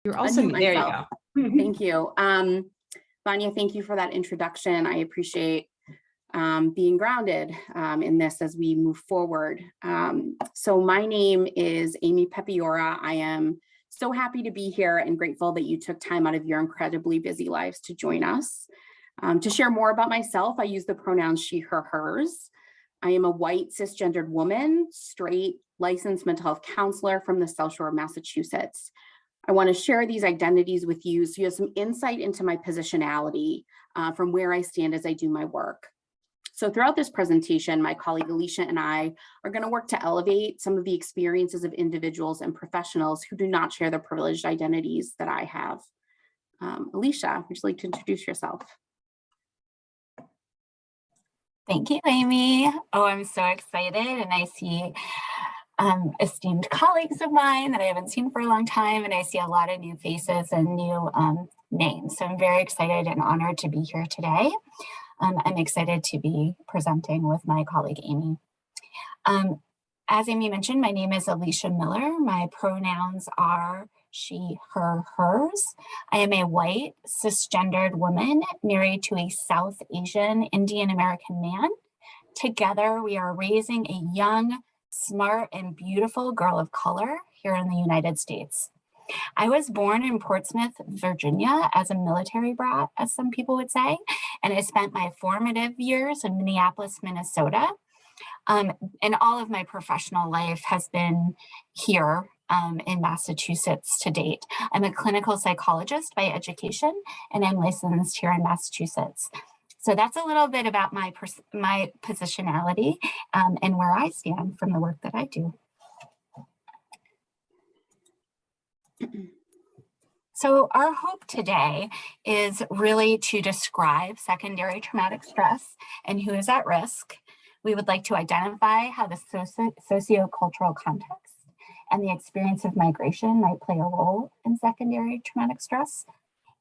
You're also, there you go. Thank you. Vanya, thank you for that introduction. I appreciate being grounded in this as we move forward. So my name is Amy Pepiora. I am so happy to be here and grateful that you took time out of your incredibly busy lives to join us. To share more about myself, I use the pronouns she, her, hers. I am a white cisgendered woman, straight, licensed mental health counselor from the South Shore of Massachusetts. I want to share these identities with you so you have some insight into my positionality from where I stand as I do my work. So throughout this presentation, my colleague Alicia and I are going to work to elevate some of the experiences of individuals and professionals who do not share the privileged identities that I have. Alicia, would you like to introduce yourself? Thank you, Amy. Oh, I'm so excited, and I see esteemed colleagues of mine that I haven't seen for a long time, and I see a lot of new faces and new names. So I'm very excited and honored to be here today. I'm excited to be presenting with my colleague, Amy. As Amy mentioned, my name is Alicia Miller. My pronouns are she, her, hers. I am a white, cisgendered woman married to a South Asian Indian American man. Together, we are raising a young, smart, and beautiful girl of color here in the United States. I was born in Portsmouth, Virginia as a military brat, as some people would say, and I spent my formative years in Minneapolis, Minnesota. And all of my professional life has been here in Massachusetts to date. I'm a clinical psychologist by education, and I'm licensed here in Massachusetts. So that's a little bit about my positionality and where I stand from the work that I do. So our hope today is really to describe secondary traumatic stress and who is at risk. We would like to identify how the socio-cultural context and the experience of migration might play a role in secondary traumatic stress.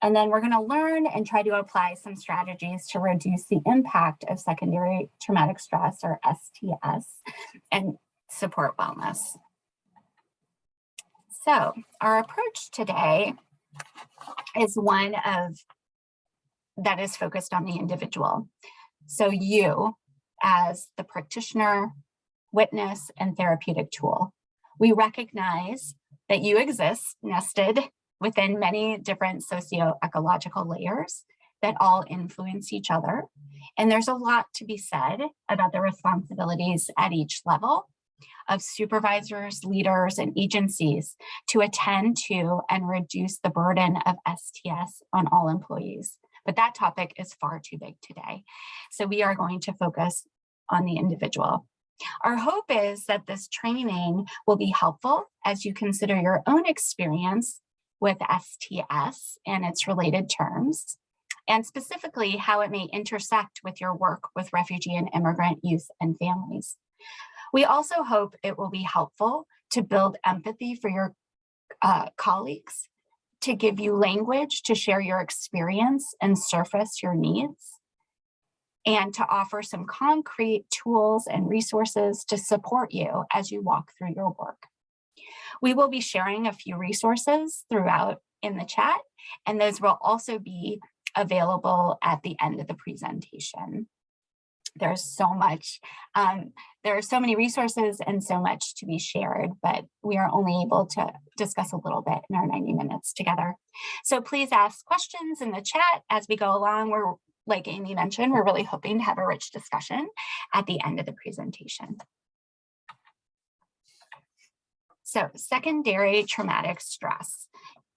And then we're going to learn and try to apply some strategies to reduce the impact of secondary traumatic stress, or STS, and support wellness. So our approach today is one that is focused on the individual. So you, as the practitioner, witness, and therapeutic tool, we recognize that you exist nested within many different socio-ecological layers that all influence each other. And there's a lot to be said about the responsibilities at each level of supervisors, leaders, and agencies to attend to and reduce the burden of STS on all employees. But that topic is far too big today. So we are going to focus on the individual. Our hope is that this training will be helpful as you consider your own experience with STS and its related terms, and specifically how it may intersect with your work with refugee and immigrant youth and families. We also hope it will be helpful to build empathy for your colleagues, to give you language to share your experience and surface your needs, and to offer some concrete tools and resources to support you as you walk through your work. We will be sharing a few resources throughout in the chat, and those will also be available at the end of the presentation. There's so much, there are so many resources and so much to be shared, but we are only able to discuss a little bit in our 90 minutes together. So please ask questions in the chat as we go along. We're, like Amy mentioned, we're really hoping to have a rich discussion at the end of the presentation. So secondary traumatic stress.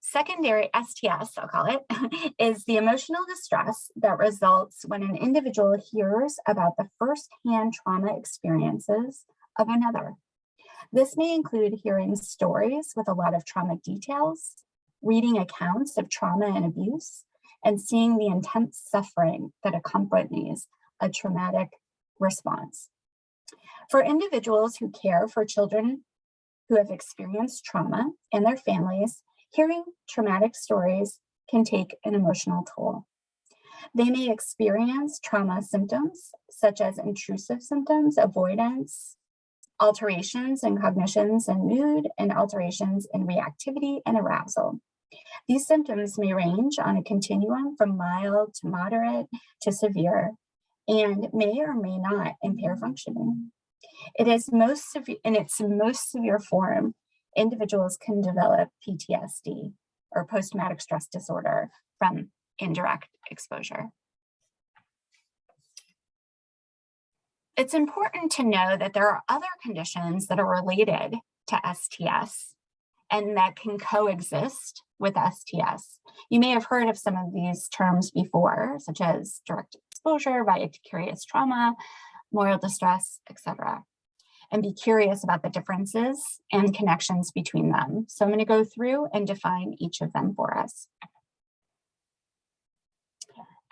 Secondary STS, I'll call it, is the emotional distress that results when an individual hears about the firsthand trauma experiences of another. This may include hearing stories with a lot of trauma details, reading accounts of trauma and abuse, and seeing the intense suffering that accompanies a traumatic response. For individuals who care for children who have experienced trauma and their families, hearing traumatic stories can take an emotional toll. They may experience trauma symptoms such as intrusive symptoms, avoidance, alterations in cognitions and mood, and alterations in reactivity and arousal. These symptoms may range on a continuum from mild to moderate to severe, and may or may not impair functioning. In its most severe form, individuals can develop PTSD, or post-traumatic stress disorder, from indirect exposure. It's important to know that there are other conditions that are related to STS and that can coexist with STS. You may have heard of some of these terms before, such as direct exposure, vicarious trauma, moral distress, etc. And be curious about the differences and connections between them. So I'm going to go through and define each of them for us.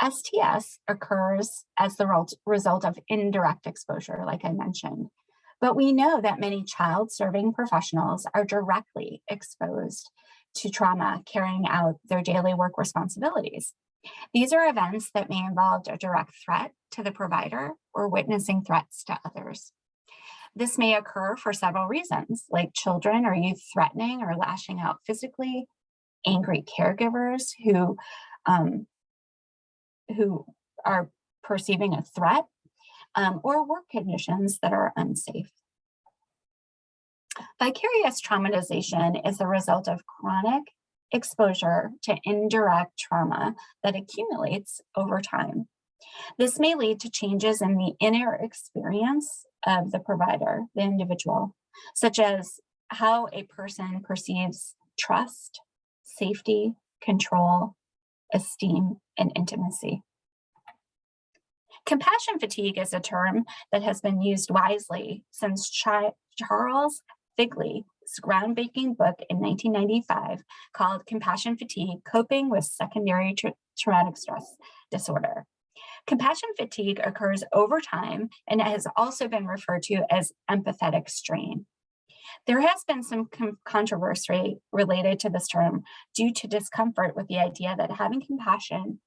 STS occurs as the result of indirect exposure, like I mentioned. But we know that many child-serving professionals are directly exposed to trauma carrying out their daily work responsibilities. These are events that may involve a direct threat to the provider or witnessing threats to others. This may occur for several reasons, like children or youth threatening or lashing out physically, angry caregivers who are perceiving a threat, or work conditions that are unsafe. Vicarious traumatization is the result of chronic exposure to indirect trauma that accumulates over time. This may lead to changes in the inner experience of the provider, the individual, such as how a person perceives trust, safety, control, esteem, and intimacy. Compassion fatigue is a term that has been used wisely since Charles Figley's groundbreaking book in 1995 called Compassion Fatigue: Coping with Secondary Traumatic Stress Disorder. Compassion fatigue occurs over time and has also been referred to as empathetic strain. There has been some controversy related to this term due to discomfort with the idea that having compassion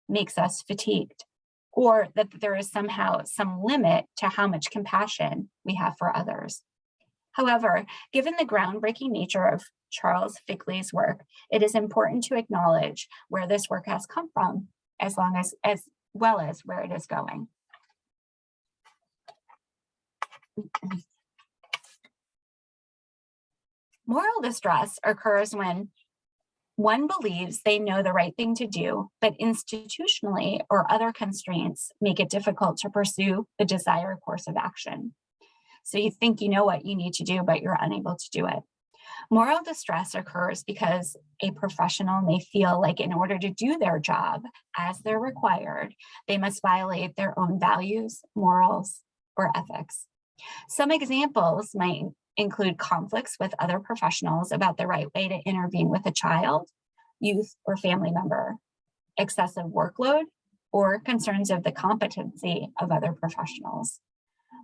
makes us fatigued, or that there is somehow some limit to how much compassion we have for others. However, given the groundbreaking nature of Charles Figley's work, it is important to acknowledge where this work has come from, as well as where it is going. Moral distress occurs when one believes they know the right thing to do, but institutionally or other constraints make it difficult to pursue the desired course of action. So you think you know what you need to do, but you're unable to do it. Moral distress occurs because a professional may feel like in order to do their job as they're required, they must violate their own values, morals, or ethics. Some examples might include conflicts with other professionals about the right way to intervene with a child, youth, or family member, excessive workload, or concerns of the competency of other professionals.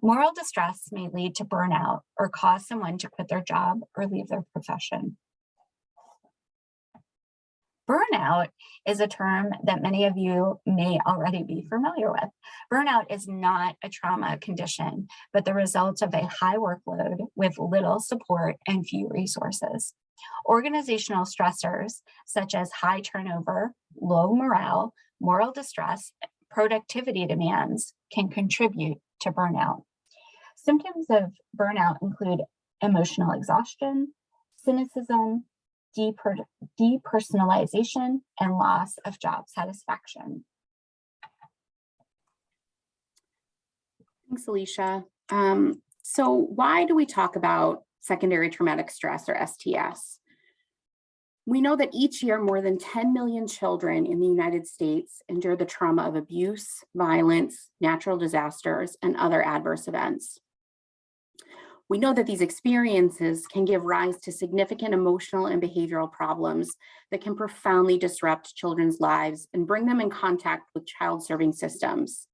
Moral distress may lead to burnout or cause someone to quit their job or leave their profession. Burnout is a term that many of you may already be familiar with. Burnout is not a trauma condition, but the result of a high workload with little support and few resources. Organizational stressors, such as high turnover, low morale, moral distress, productivity demands can contribute to burnout. Symptoms of burnout include emotional exhaustion, cynicism, depersonalization, and loss of job satisfaction. Thanks, Alicia. So why do we talk about secondary traumatic stress, or STS? We know that each year more than 10 million children in the United States endure the trauma of abuse, violence, natural disasters, and other adverse events. We know that these experiences can give rise to significant emotional and behavioral problems that can profoundly disrupt children's lives and bring them in contact with child-serving systems.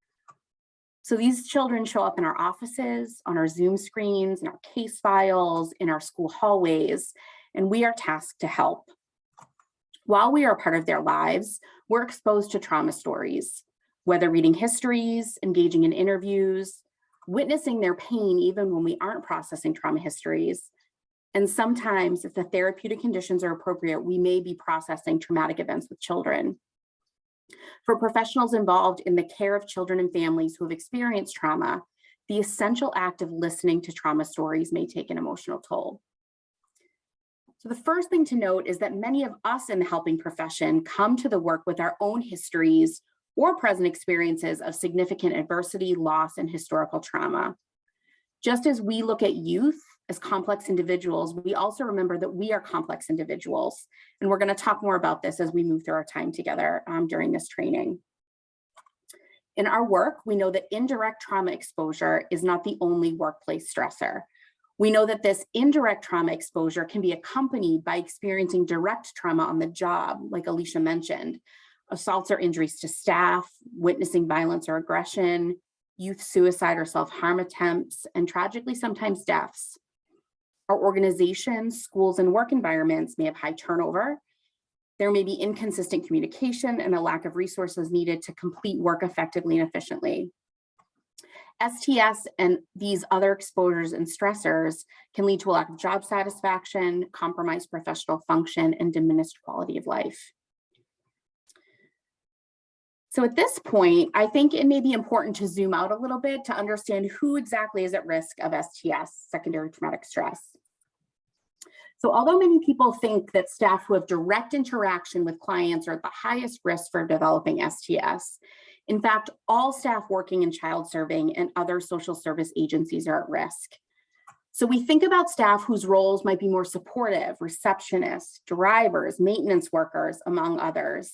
So these children show up in our offices, on our Zoom screens, in our case files, in our school hallways, and we are tasked to help. While we are a part of their lives, we're exposed to trauma stories, whether reading histories, engaging in interviews, witnessing their pain even when we aren't processing trauma histories, And sometimes, if the therapeutic conditions are appropriate, we may be processing traumatic events with children. For professionals involved in the care of children and families who have experienced trauma, the essential act of listening to trauma stories may take an emotional toll. So the first thing to note is that many of us in the helping profession come to the work with our own histories or present experiences of significant adversity, loss, and historical trauma. Just as we look at youth as complex individuals, we also remember that we are complex individuals. And we're going to talk more about this as we move through our time together during this training. In our work, we know that indirect trauma exposure is not the only workplace stressor. We know that this indirect trauma exposure can be accompanied by experiencing direct trauma on the job, like Alicia mentioned, assaults or injuries to staff, witnessing violence or aggression, youth suicide or self-harm attempts, and tragically sometimes deaths. Our organizations, schools, and work environments may have high turnover. There may be inconsistent communication and a lack of resources needed to complete work effectively and efficiently. STS and these other exposures and stressors can lead to a lack of job satisfaction, compromised professional function, and diminished quality of life. So at this point, I think it may be important to zoom out a little bit to understand who exactly is at risk of STS, secondary traumatic stress. So although many people think that staff who have direct interaction with clients are at the highest risk for developing STS, in fact, all staff working in child serving and other social service agencies are at risk. So we think about staff whose roles might be more supportive, receptionists, drivers, maintenance workers, among others.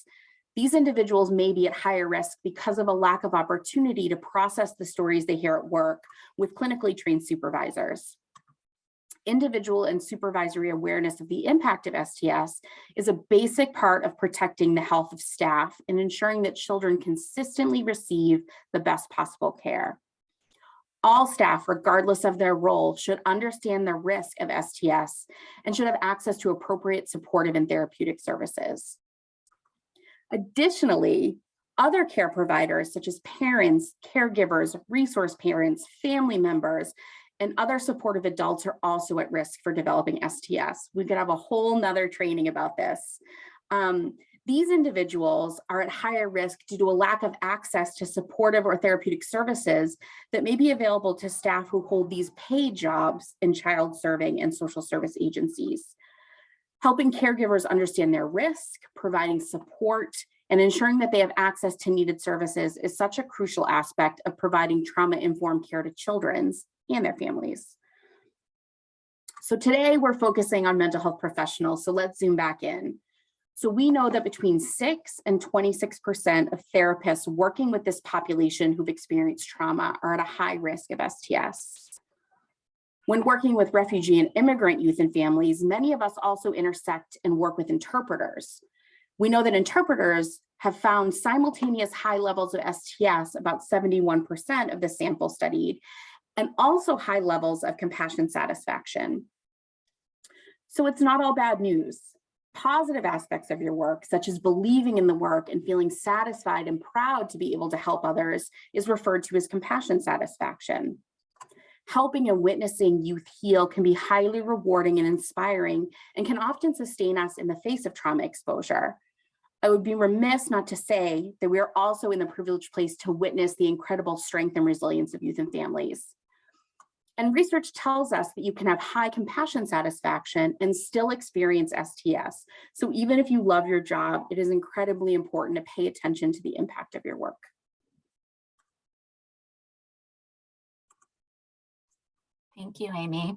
These individuals may be at higher risk because of a lack of opportunity to process the stories they hear at work with clinically trained supervisors. Individual and supervisory awareness of the impact of STS is a basic part of protecting the health of staff and ensuring that children consistently receive the best possible care. All staff, regardless of their role, should understand the risk of STS and should have access to appropriate supportive and therapeutic services. Additionally, other care providers such as parents, caregivers, resource parents, family members, and other supportive adults are also at risk for developing STS. We could have a whole nother training about this. These individuals are at higher risk due to a lack of access to supportive or therapeutic services that may be available to staff who hold these paid jobs in child serving and social service agencies. Helping caregivers understand their risk, providing support, and ensuring that they have access to needed services is such a crucial aspect of providing trauma-informed care to children and their families. So today we're focusing on mental health professionals, so let's zoom back in. So we know that between 6 and 26% of therapists working with this population who've experienced trauma are at a high risk of STS. When working with refugee and immigrant youth and families, many of us also intersect and work with interpreters. We know that interpreters have found simultaneous high levels of STS, about 71% of the sample studied, and also high levels of compassion satisfaction. So it's not all bad news. Positive aspects of your work, such as believing in the work and feeling satisfied and proud to be able to help others, is referred to as compassion satisfaction. Helping and witnessing youth heal can be highly rewarding and inspiring and can often sustain us in the face of trauma exposure. I would be remiss not to say that we are also in the privileged place to witness the incredible strength and resilience of youth and families. And research tells us that you can have high compassion satisfaction and still experience STS. So even if you love your job, it is incredibly important to pay attention to the impact of your work. Thank you, Amy.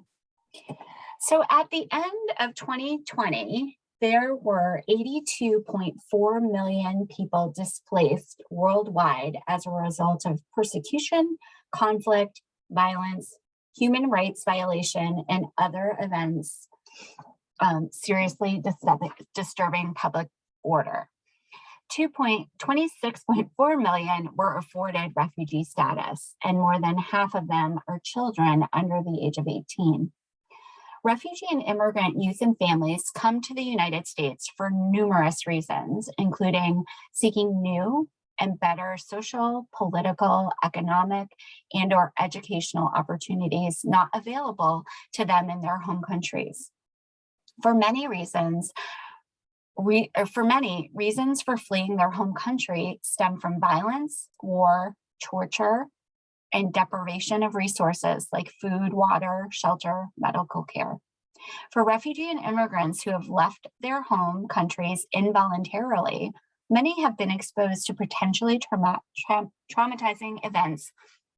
So at the end of 2020, there were 82.4 million people displaced worldwide as a result of persecution, conflict, violence, human rights violation, and other events seriously disturbing public order. 26.4 million were afforded refugee status, and more than half of them are children under the age of 18. Refugee and immigrant youth and families come to the United States for numerous reasons, including seeking new and better social, political, economic, and/or educational opportunities not available to them in their home countries. For many reasons for fleeing their home country stem from violence, war, torture, and deprivation of resources like food, water, shelter, medical care. For refugee and immigrants who have left their home countries involuntarily, many have been exposed to potentially traumatizing events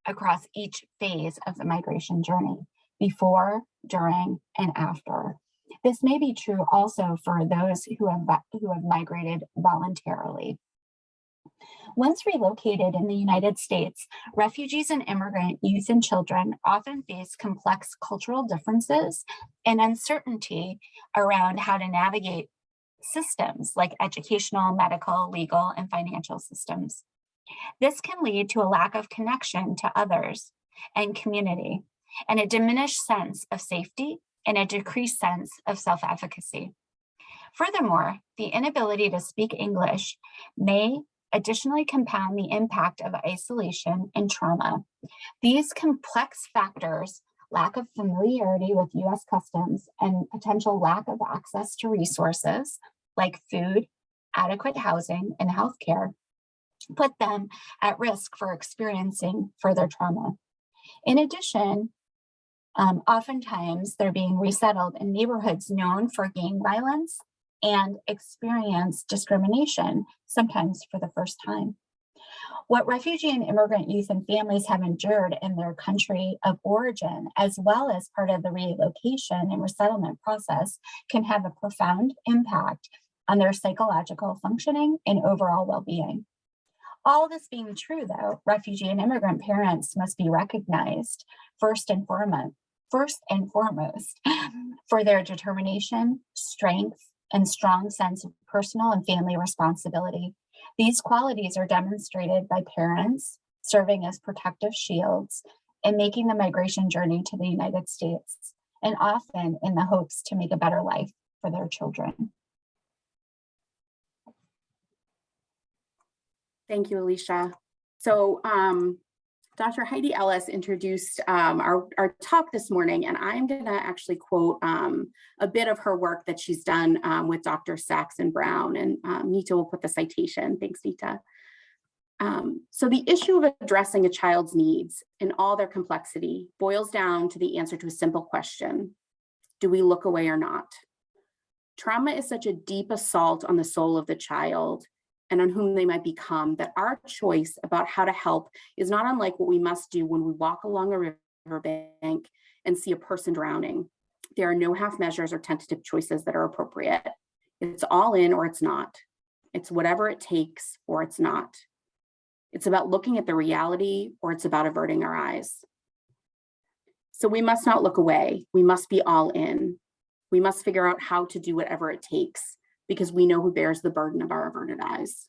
across each phase of the migration journey, before, during, and after. This may be true also for those who have migrated voluntarily. Once relocated in the United States, refugees and immigrant youth and children often face complex cultural differences and uncertainty around how to navigate systems like educational, medical, legal, and financial systems. This can lead to a lack of connection to others and community, and a diminished sense of safety and a decreased sense of self-efficacy. Furthermore, the inability to speak English may additionally compound the impact of isolation and trauma. These complex factors, lack of familiarity with US customs, and potential lack of access to resources like food, adequate housing, and healthcare, put them at risk for experiencing further trauma. In addition, oftentimes they're being resettled in neighborhoods known for gang violence and experience discrimination, sometimes for the first time. What refugee and immigrant youth and families have endured in their country of origin, as well as part of the relocation and resettlement process, can have a profound impact on their psychological functioning and overall well-being. All this being true, though, refugee and immigrant parents must be recognized first and foremost for their determination, strength, and strong sense of personal and family responsibility. These qualities are demonstrated by parents serving as protective shields and making the migration journey to the United States, and often in the hopes to make a better life for their children. Thank you, Alicia. So Dr. Heidi Ellis introduced our talk this morning, and I'm going to actually quote a bit of her work that she's done with Dr. Sachs and Brown, and Nita will put the citation. Thanks, Nita. So the issue of addressing a child's needs in all their complexity boils down to the answer to a simple question: do we look away or not? Trauma is such a deep assault on the soul of the child and on whom they might become, that our choice about how to help is not unlike what we must do when we walk along a riverbank and see a person drowning. There are no half measures or tentative choices that are appropriate. It's all in or it's not. It's whatever it takes or it's not. It's about looking at the reality or it's about averting our eyes. So we must not look away. We must be all in. We must figure out how to do whatever it takes, because we know who bears the burden of our averted eyes.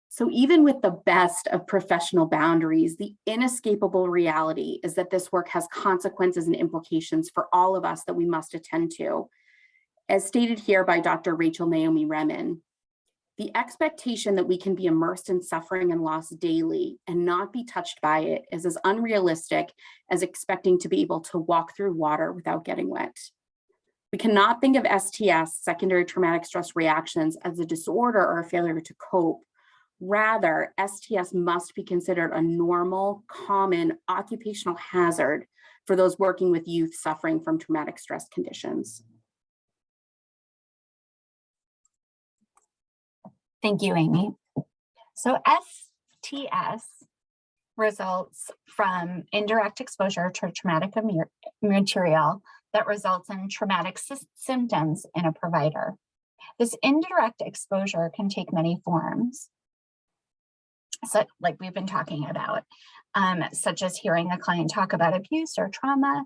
So even with the best of professional boundaries, the inescapable reality is that this work has consequences and implications for all of us that we must attend to. As stated here by Dr. Rachel Naomi Remen, the expectation that we can be immersed in suffering and loss daily and not be touched by it is as unrealistic as expecting to be able to walk through water without getting wet. We cannot think of STS, secondary traumatic stress reactions, as a disorder or a failure to cope. Rather, STS must be considered a normal, common occupational hazard for those working with youth suffering from traumatic stress conditions. Thank you, Amy. So STS results from indirect exposure to traumatic material that results in traumatic symptoms in a provider. This indirect exposure can take many forms, so, like we've been talking about, such as hearing a client talk about abuse or trauma.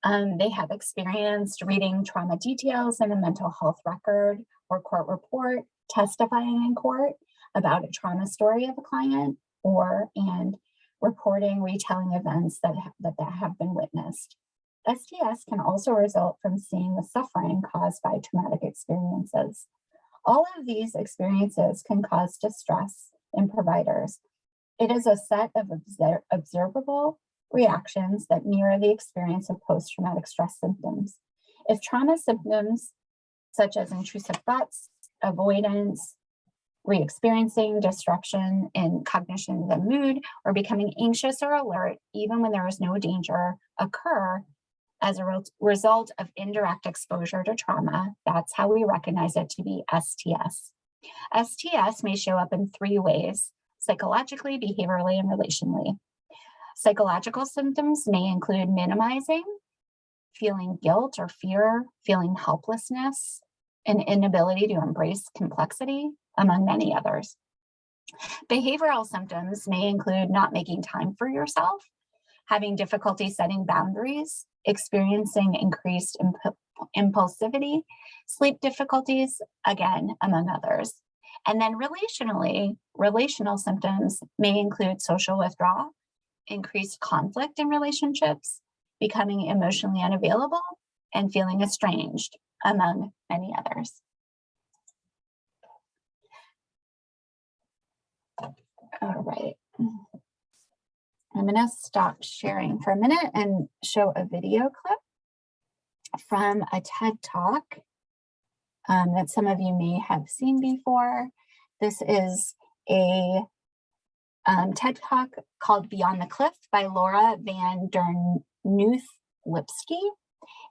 They have experienced reading trauma details in a mental health record or court report, testifying in court about a trauma story of a client, and reporting, retelling events that have been witnessed. STS can also result from seeing the suffering caused by traumatic experiences. All of these experiences can cause distress in providers. It is a set of observable reactions that mirror the experience of post-traumatic stress symptoms. If trauma symptoms such as intrusive thoughts, avoidance, re-experiencing disruption in cognition and mood, or becoming anxious or alert, even when there is no danger, occur as a result of indirect exposure to trauma, that's how we recognize it to be STS. STS may show up in 3 ways: psychologically, behaviorally, and relationally. Psychological symptoms may include minimizing, feeling guilt or fear, feeling helplessness, an inability to embrace complexity, among many others. Behavioral symptoms may include not making time for yourself, having difficulty setting boundaries, experiencing increased impulsivity, sleep difficulties, again, among others. And then relational symptoms may include social withdrawal, increased conflict in relationships, becoming emotionally unavailable, and feeling estranged, among many others. All right. I'm going to stop sharing for a minute and show a video clip from a TED Talk that some of you may have seen before. This is a TED Talk called Beyond the Cliff by Laura Van Der Lipsky.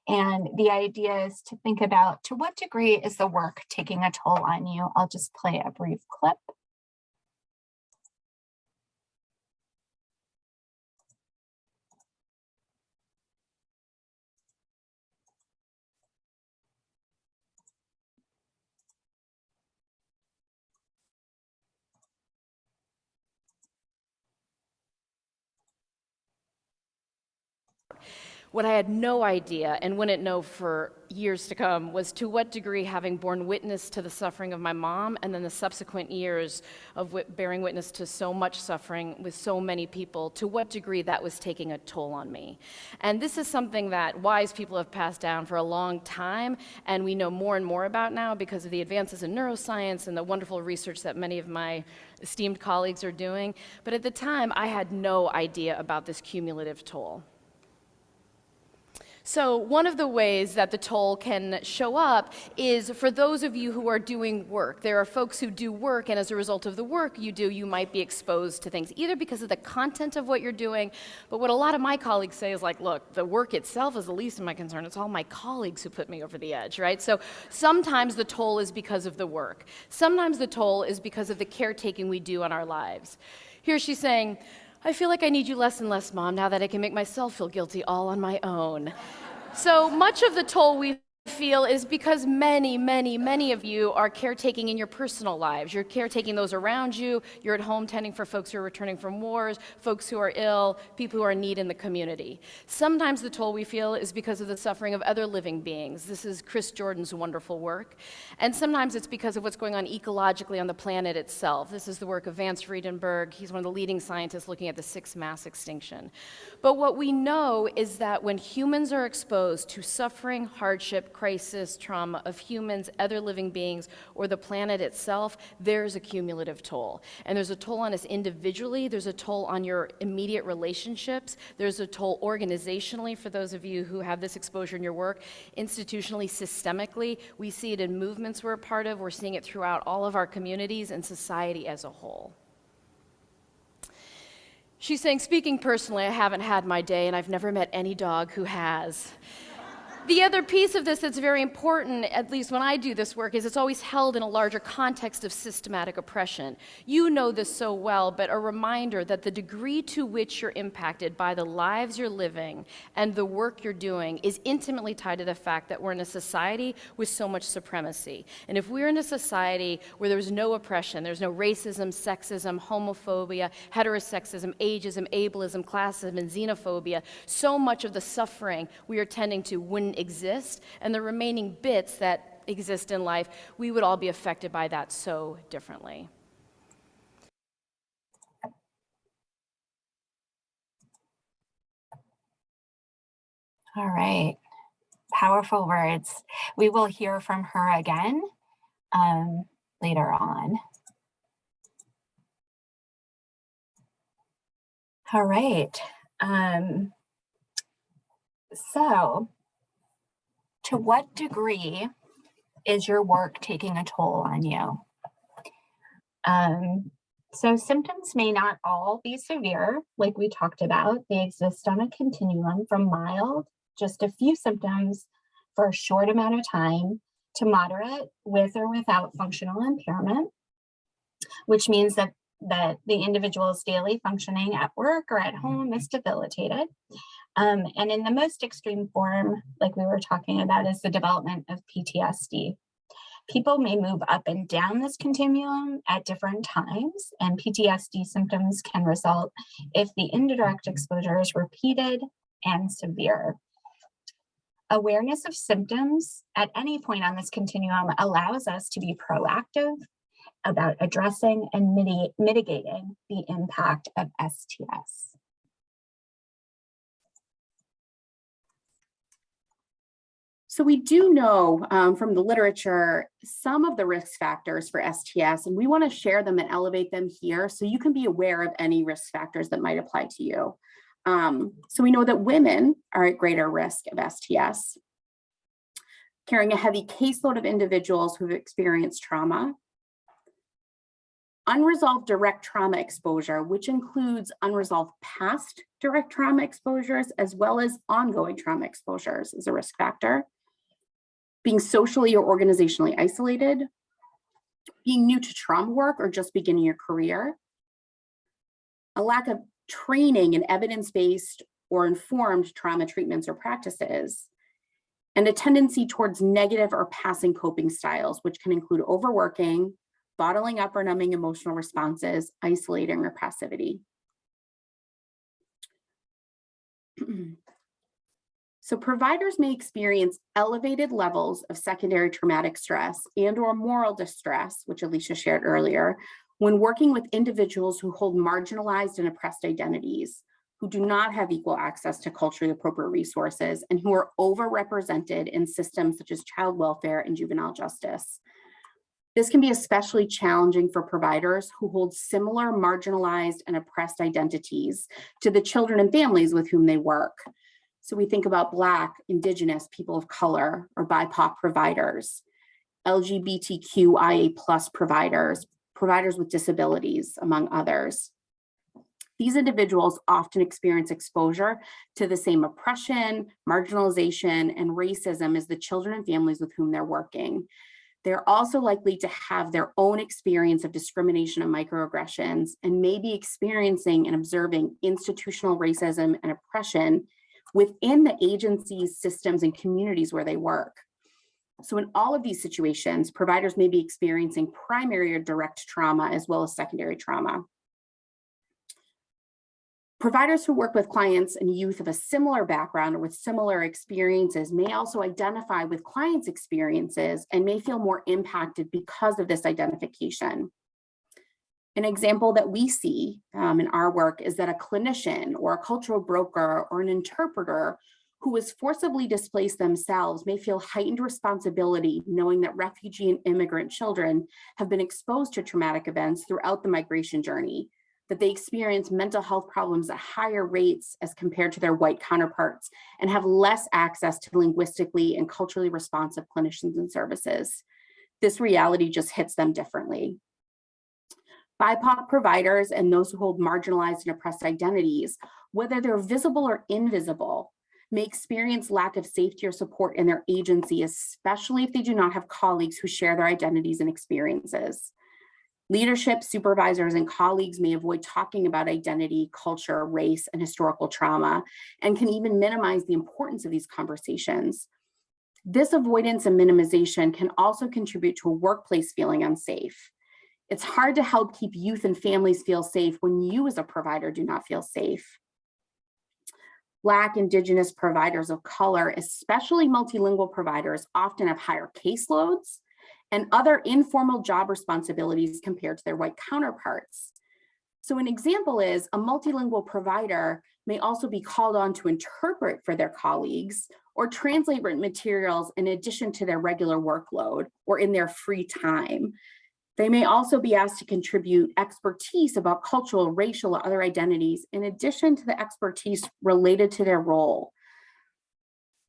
And the idea is to think about, to what degree is the work taking a toll on you? I'll just play a brief clip. What I had no idea and wouldn't know for years to come was to what degree, having borne witness to the suffering of my mom and then the subsequent years of bearing witness to so much suffering with so many people, to what degree that was taking a toll on me. And this is something that wise people have passed down for a long time, and we know more and more about now because of the advances in neuroscience and the wonderful research that many of my esteemed colleagues are doing. But at the time, I had no idea about this cumulative toll. So one of the ways that the toll can show up is for those of you who are doing work. There are folks who do work, and as a result of the work you do, you might be exposed to things, either because of the content of what you're doing, but what a lot of my colleagues say is like, look, the work itself is the least of my concern. It's all my colleagues who put me over the edge, right? So sometimes the toll is because of the work. Sometimes the toll is because of the caretaking we do on our lives. Here she's saying, I feel like I need you less and less, Mom, now that I can make myself feel guilty all on my own. So much of the toll we feel is because many of you are caretaking in your personal lives. You're caretaking those around you. You're at home tending for folks who are returning from wars, folks who are ill, people who are in need in the community. Sometimes the toll we feel is because of the suffering of other living beings. This is Chris Jordan's wonderful work. And sometimes it's because of what's going on ecologically on the planet itself. This is the work of Vance Friedenberg. He's one of the leading scientists looking at the 6th mass extinction. But what we know is that when humans are exposed to suffering, hardship, crisis, trauma of humans, other living beings, or the planet itself, there's a cumulative toll. And there's a toll on us individually, there's a toll on your immediate relationships, there's a toll organizationally for those of you who have this exposure in your work, institutionally, systemically. We see it in movements we're a part of, we're seeing it throughout all of our communities and society as a whole. She's saying, speaking personally, I haven't had my day and I've never met any dog who has. The other piece of this that's very important, at least when I do this work, is it's always held in a larger context of systematic oppression. You know this so well, but a reminder that the degree to which you're impacted by the lives you're living and the work you're doing is intimately tied to the fact that we're in a society with so much supremacy. And if we're in a society where there's no oppression, there's no racism, sexism, homophobia, heterosexism, ageism, ableism, classism, and xenophobia, so much of the suffering we are tending to wouldn't exist, and the remaining bits that exist in life, we would all be affected by that so differently. All right, powerful words. We will hear from her again later on. All right, So to what degree is your work taking a toll on you? So symptoms may not all be severe, like we talked about. They exist on a continuum from mild, just a few symptoms for a short amount of time, to moderate with or without functional impairment, which means that the individual's daily functioning at work or at home is debilitated. And in the most extreme form, like we were talking about, is the development of PTSD. People may move up and down this continuum at different times, and PTSD symptoms can result if the indirect exposure is repeated and severe. Awareness of symptoms at any point on this continuum allows us to be proactive about addressing and mitigating the impact of STS. So we do know from the literature some of the risk factors for STS, and we want to share them and elevate them here so you can be aware of any risk factors that might apply to you. So we know that women are at greater risk of STS, carrying a heavy caseload of individuals who've experienced trauma, unresolved direct trauma exposure, which includes unresolved past direct trauma exposures, as well as ongoing trauma exposures, is a risk factor. Being socially or organizationally isolated, being new to trauma work or just beginning your career, a lack of training in evidence-based or informed trauma treatments or practices, and a tendency towards negative or passing coping styles, which can include overworking, bottling up or numbing emotional responses, isolating, or passivity. So providers may experience elevated levels of secondary traumatic stress and/or moral distress, which Alicia shared earlier, when working with individuals who hold marginalized and oppressed identities, who do not have equal access to culturally appropriate resources, and who are overrepresented in systems such as child welfare and juvenile justice. This can be especially challenging for providers who hold similar marginalized and oppressed identities to the children and families with whom they work. So we think about Black, Indigenous, people of color, or BIPOC providers, LGBTQIA+ providers, providers with disabilities, among others. These individuals often experience exposure to the same oppression, marginalization, and racism as the children and families with whom they're working. They're also likely to have their own experience of discrimination and microaggressions, and may be experiencing and observing institutional racism and oppression within the agencies, systems, and communities where they work. So in all of these situations, providers may be experiencing primary or direct trauma as well as secondary trauma. Providers who work with clients and youth of a similar background or with similar experiences may also identify with clients' experiences and may feel more impacted because of this identification. An example that we see in our work is that a clinician or a cultural broker or an interpreter who is forcibly displaced themselves may feel heightened responsibility knowing that refugee and immigrant children have been exposed to traumatic events throughout the migration journey, that they experience mental health problems at higher rates as compared to their white counterparts, and have less access to linguistically and culturally responsive clinicians and services. This reality just hits them differently. BIPOC providers and those who hold marginalized and oppressed identities, whether they're visible or invisible, may experience lack of safety or support in their agency, especially if they do not have colleagues who share their identities and experiences. Leadership, supervisors, and colleagues may avoid talking about identity, culture, race, and historical trauma, and can even minimize the importance of these conversations. This avoidance and minimization can also contribute to a workplace feeling unsafe. It's hard to help keep youth and families feel safe when you as a provider do not feel safe. Black, Indigenous providers of color, especially multilingual providers, often have higher caseloads and other informal job responsibilities compared to their white counterparts. So an example is a multilingual provider may also be called on to interpret for their colleagues or translate written materials in addition to their regular workload or in their free time. They may also be asked to contribute expertise about cultural, racial, or other identities, in addition to the expertise related to their role.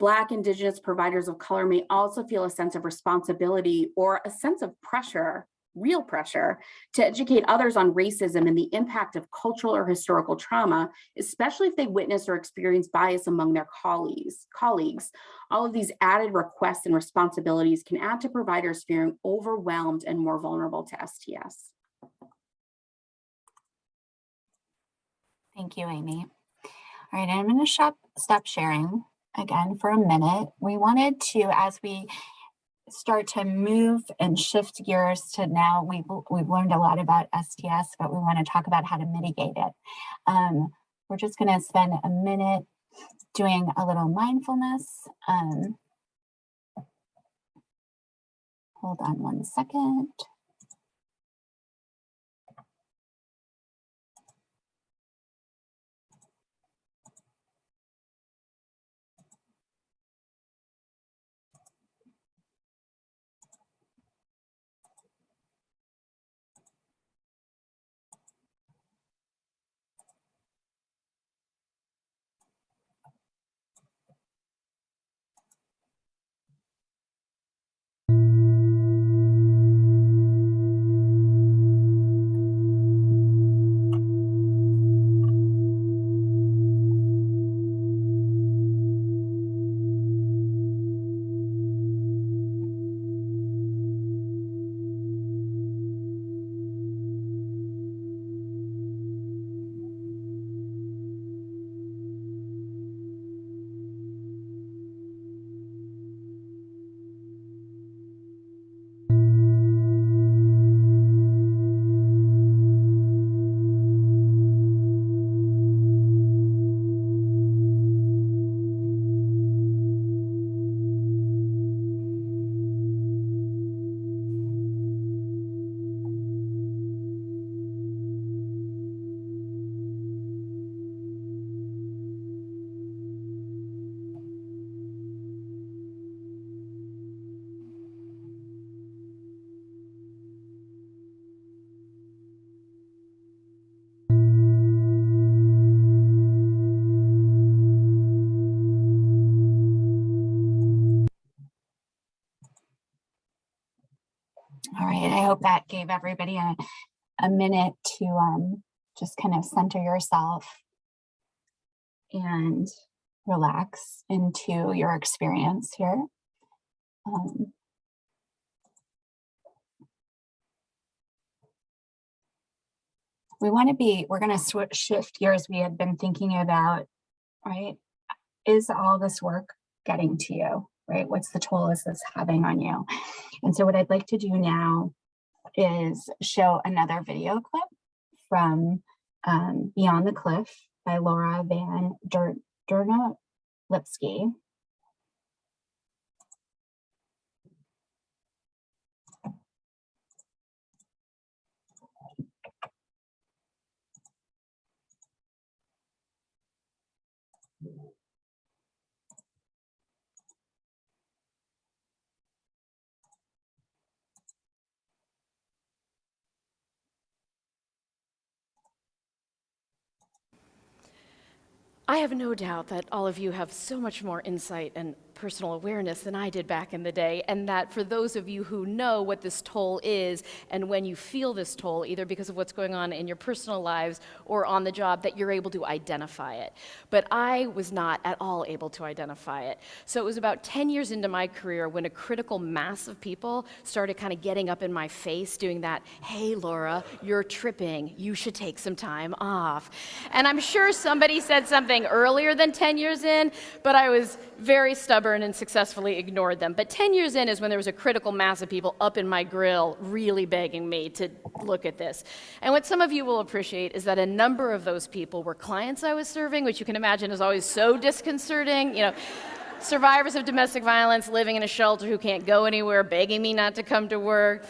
Black, Indigenous providers of color may also feel a sense of responsibility or a sense of pressure, real pressure, to educate others on racism and the impact of cultural or historical trauma, especially if they witness or experience bias among their colleagues. All of these added requests and responsibilities can add to providers feeling overwhelmed and more vulnerable to STS. Thank you, Amy. All right, I'm going to stop sharing again for a minute. We wanted to, as we start to move and shift gears to now, we've learned a lot about STS, but we want to talk about how to mitigate it. We're just going to spend a minute doing a little mindfulness. Hold on one second. All right, I hope that gave everybody a minute to just kind of center yourself and relax into your experience here. We're going to shift gears. We had been thinking about, right, is all this work getting to you, right? What's the toll is this having on you? And so what I'd like to do now is show another video clip from Beyond the Cliff by Laura Van Lipsky. I have no doubt that all of you have so much more insight and personal awareness than I did back in the day, and that for those of you who know what this toll is and when you feel this toll, either because of what's going on in your personal lives or on the job, that you're able to identify it. But I was not at all able to identify it. So it was about 10 years into my career when a critical mass of people started kind of getting up in my face doing that, hey Laura, you're tripping, you should take some time off. And I'm sure somebody said something earlier than 10 years in, but I was very stubborn and successfully ignored them. But 10 years in is when there was a critical mass of people up in my grill really begging me to look at this. And what some of you will appreciate is that a number of those people were clients I was serving, which you can imagine is always so disconcerting. You know, survivors of domestic violence living in a shelter who can't go anywhere, begging me not to come to work.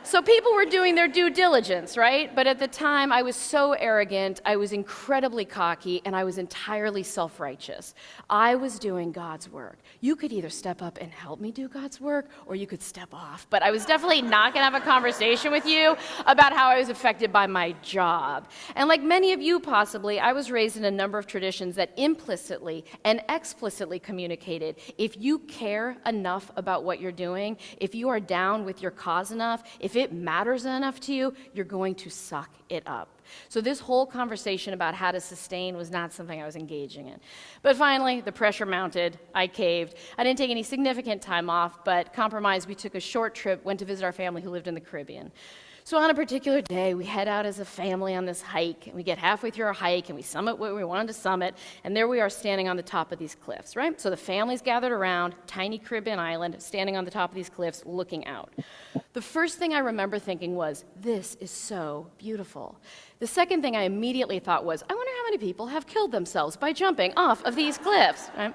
So people were doing their due diligence, right? But at the time, I was so arrogant, I was incredibly cocky, and I was entirely self-righteous. I was doing God's work. You could either step up and help me do God's work, or you could step off. But I was definitely not going to have a conversation with you about how I was affected by my job. And like many of you possibly, I was raised in a number of traditions that implicitly and explicitly communicated, if you care enough about what you're doing, if you are down with your cause enough, if it matters enough to you, you're going to suck it up. So this whole conversation about how to sustain was not something I was engaging in. But finally, the pressure mounted. I caved. I didn't take any significant time off, but compromised. We took a short trip, went to visit our family who lived in the Caribbean. So on a particular day, we head out as a family on this hike, and we get halfway through our hike, and we summit what we wanted to summit, and there we are standing on the top of these cliffs, right? So the family's gathered around, tiny Caribbean island, standing on the top of these cliffs, looking out. The first thing I remember thinking was, this is so beautiful. The second thing I immediately thought was, I wonder how many people have killed themselves by jumping off of these cliffs, right?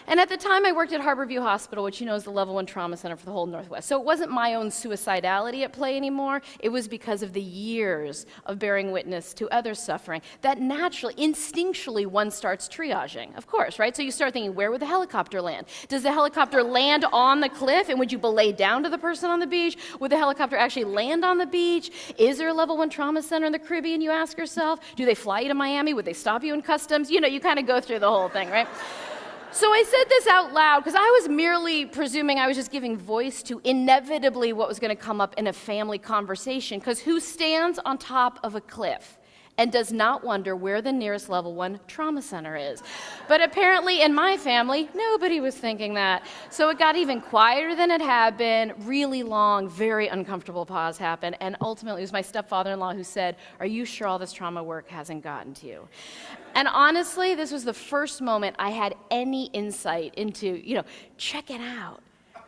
And at the time, I worked at Harborview Hospital, which you know is the level 1 trauma center for the whole Northwest. So it wasn't my own suicidality at play anymore. It was because of the years of bearing witness to others suffering that naturally, instinctually, one starts triaging, of course, right? So you start thinking, where would the helicopter land? Does the helicopter land on the cliff, and would you belay down to the person on the beach? Would the helicopter actually land on the beach? Is there a level 1 trauma center in the Caribbean, you ask yourself? Do they fly you to Miami? Would they stop you in customs? You know, you kind of go through the whole thing, right? So I said this out loud because I was merely presuming I was just giving voice to inevitably what was going to come up in a family conversation, because who stands on top of a cliff and does not wonder where the nearest level 1 trauma center is? But apparently in my family, nobody was thinking that. So it got even quieter than it had been. Really long, very uncomfortable pause happened. And ultimately, it was my stepfather-in-law who said, are you sure all this trauma work hasn't gotten to you? And honestly, this was the first moment I had any insight into, check it out.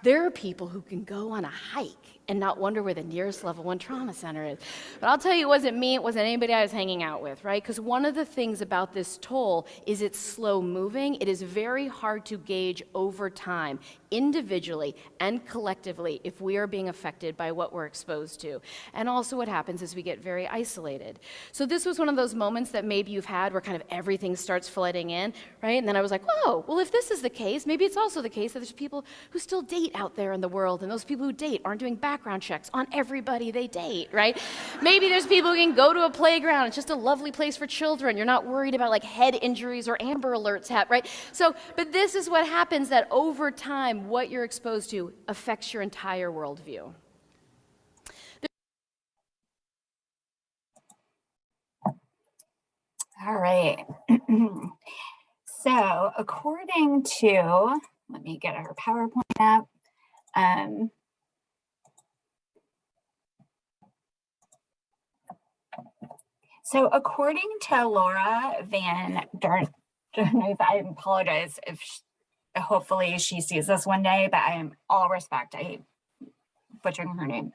There are people who can go on a hike and not wonder where the nearest level 1 trauma center is. But I'll tell you, it wasn't me, it wasn't anybody I was hanging out with, right? Because one of the things about this toll is it's slow moving. It is very hard to gauge over time, individually and collectively, if we are being affected by what we're exposed to. And also what happens is we get very isolated. So this was one of those moments that maybe you've had where kind of everything starts flooding in, right? And then I was like, whoa, well, if this is the case, maybe it's also the case that there's people who still date out there in the world, and those people who date aren't doing background checks on everybody they date, right? Maybe there's people who can go to a playground. It's just a lovely place for children. You're not worried about like head injuries or Amber Alerts, right? So, but this is what happens, that over time, what you're exposed to affects your entire worldview. All right. So according to, let me get our PowerPoint up. So according to Laura Van Dernuth, I apologize if hopefully she sees this one day, but I am all respect, I hate butchering her name,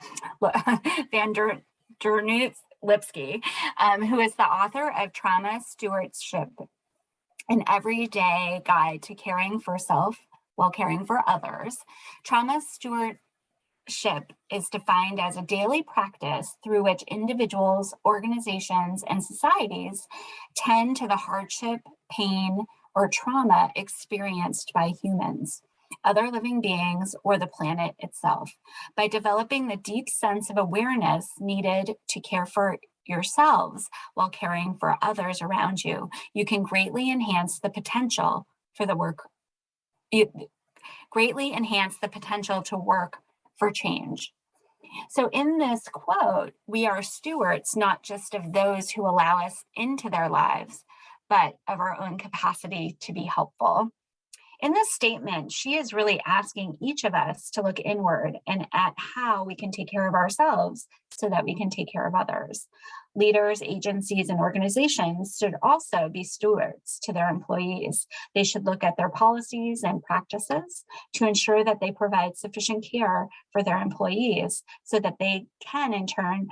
Van Dernuth Lipsky, who is the author of Trauma Stewardship, an everyday guide to caring for self while caring for others. Trauma stewardship is defined as a daily practice through which individuals, organizations, and societies tend to the hardship, pain, or trauma experienced by humans, other living beings, or the planet itself. By developing the deep sense of awareness needed to care for yourselves while caring for others around you, you can greatly enhance the potential for the work, greatly enhance the potential to work for change. So in this quote, we are stewards not just of those who allow us into their lives, but of our own capacity to be helpful. In this statement, she is really asking each of us to look inward and at how we can take care of ourselves so that we can take care of others. Leaders, agencies, and organizations should also be stewards to their employees. They should look at their policies and practices to ensure that they provide sufficient care for their employees so that they can, in turn,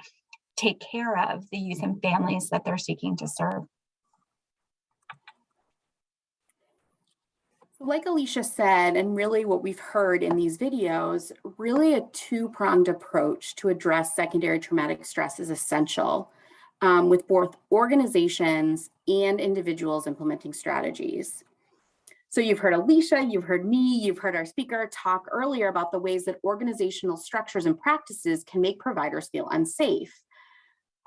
take care of the youth and families that they're seeking to serve. Like Alicia said, and really what we've heard in these videos, really a two-pronged approach to address secondary traumatic stress is essential, with both organizations and individuals implementing strategies. So you've heard Alicia, you've heard me, you've heard our speaker talk earlier about the ways that organizational structures and practices can make providers feel unsafe.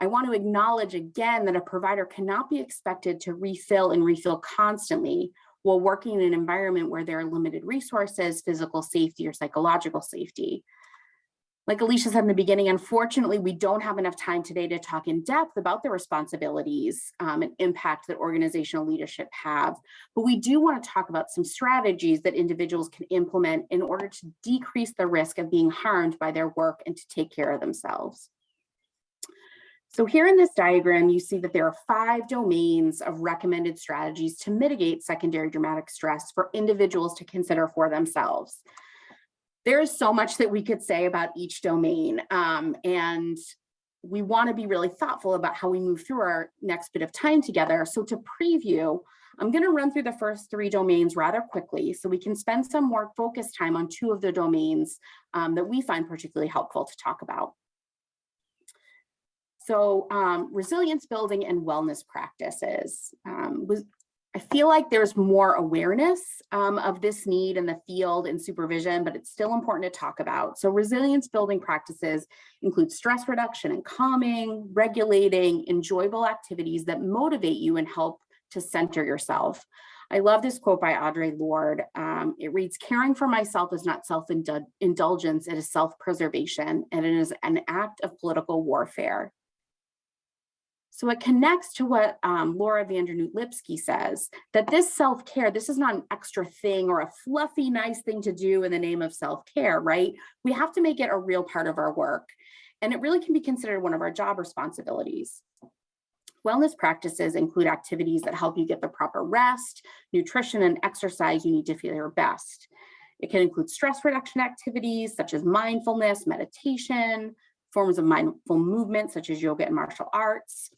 I want to acknowledge again that a provider cannot be expected to refill and refill constantly while working in an environment where there are limited resources, physical safety, or psychological safety. Like Alicia said in the beginning, unfortunately, we don't have enough time today to talk in depth about the responsibilities and impact that organizational leadership have, but we do want to talk about some strategies that individuals can implement in order to decrease the risk of being harmed by their work and to take care of themselves. So here in this diagram, you see that there are 5 domains of recommended strategies to mitigate secondary traumatic stress for individuals to consider for themselves. There is so much that we could say about each domain, and we want to be really thoughtful about how we move through our next bit of time together. So to preview, I'm going to run through the first 3 domains rather quickly so we can spend some more focused time on 2 of the domains that we find particularly helpful to talk about. So resilience building and wellness practices. I feel like there's more awareness of this need in the field and supervision, but it's still important to talk about. So resilience building practices include stress reduction and calming, regulating, enjoyable activities that motivate you and help to center yourself. I love this quote by Audre Lorde. It reads, "Caring for myself is not self-indulgence, it is self-preservation, and it is an act of political warfare." So it connects to what Laura Vandernoot-Lipsky says, that this self-care, this is not an extra thing or a fluffy, nice thing to do in the name of self-care, right? We have to make it a real part of our work. And it really can be considered one of our job responsibilities. Wellness practices include activities that help you get the proper rest, nutrition, and exercise you need to feel your best. It can include stress reduction activities such as mindfulness, meditation, forms of mindful movement such as yoga and martial arts.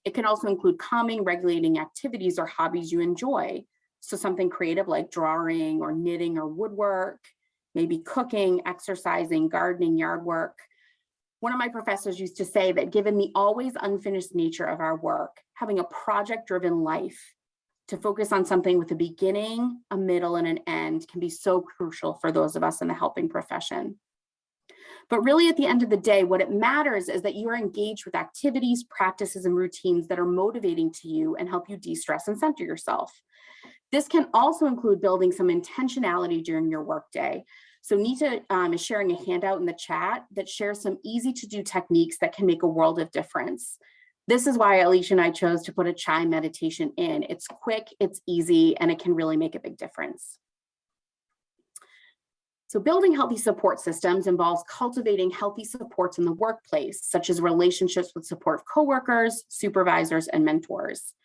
It can also include calming, regulating activities or hobbies you enjoy. So something creative like drawing or knitting or woodwork, maybe cooking, exercising, gardening, yard work. One of my professors used to say that given the always unfinished nature of our work, having a project-driven life to focus on something with a beginning, a middle, and an end can be so crucial for those of us in the helping profession. But really, at the end of the day, what it matters is that you are engaged with activities, practices, and routines that are motivating to you and help you de-stress and center yourself. This can also include building some intentionality during your workday. So Nita is sharing a handout in the chat that shares some easy to do techniques that can make a world of difference. This is why Alicia and I chose to put a chime meditation in. It's quick, it's easy, and it can really make a big difference. So building healthy support systems involves cultivating healthy supports in the workplace, such as relationships with supportive coworkers, supervisors, and mentors.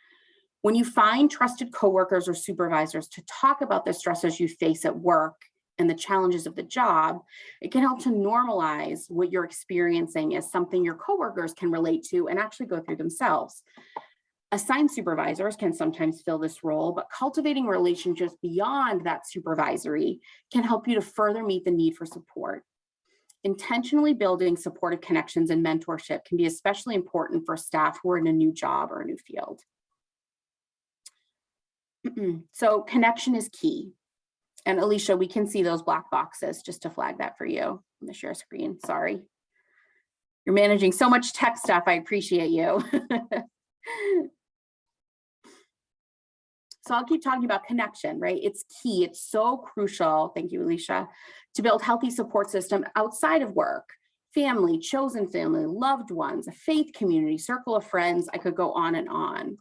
When you find trusted coworkers or supervisors to talk about the stressors you face at work and the challenges of the job, it can help to normalize what you're experiencing as something your coworkers can relate to and actually go through themselves. Assigned supervisors can sometimes fill this role, but cultivating relationships beyond that supervisory can help you to further meet the need for support. Intentionally building supportive connections and mentorship can be especially important for staff who are in a new job or a new field. So connection is key. And Alicia, we can see those black boxes just to flag that for you on the share screen. Sorry. You're managing so much tech stuff. I appreciate you. So I'll keep talking about connection, right? It's key, it's so crucial, thank you, Alicia, to build healthy support system outside of work, family, chosen family, loved ones, a faith community, circle of friends. I could go on,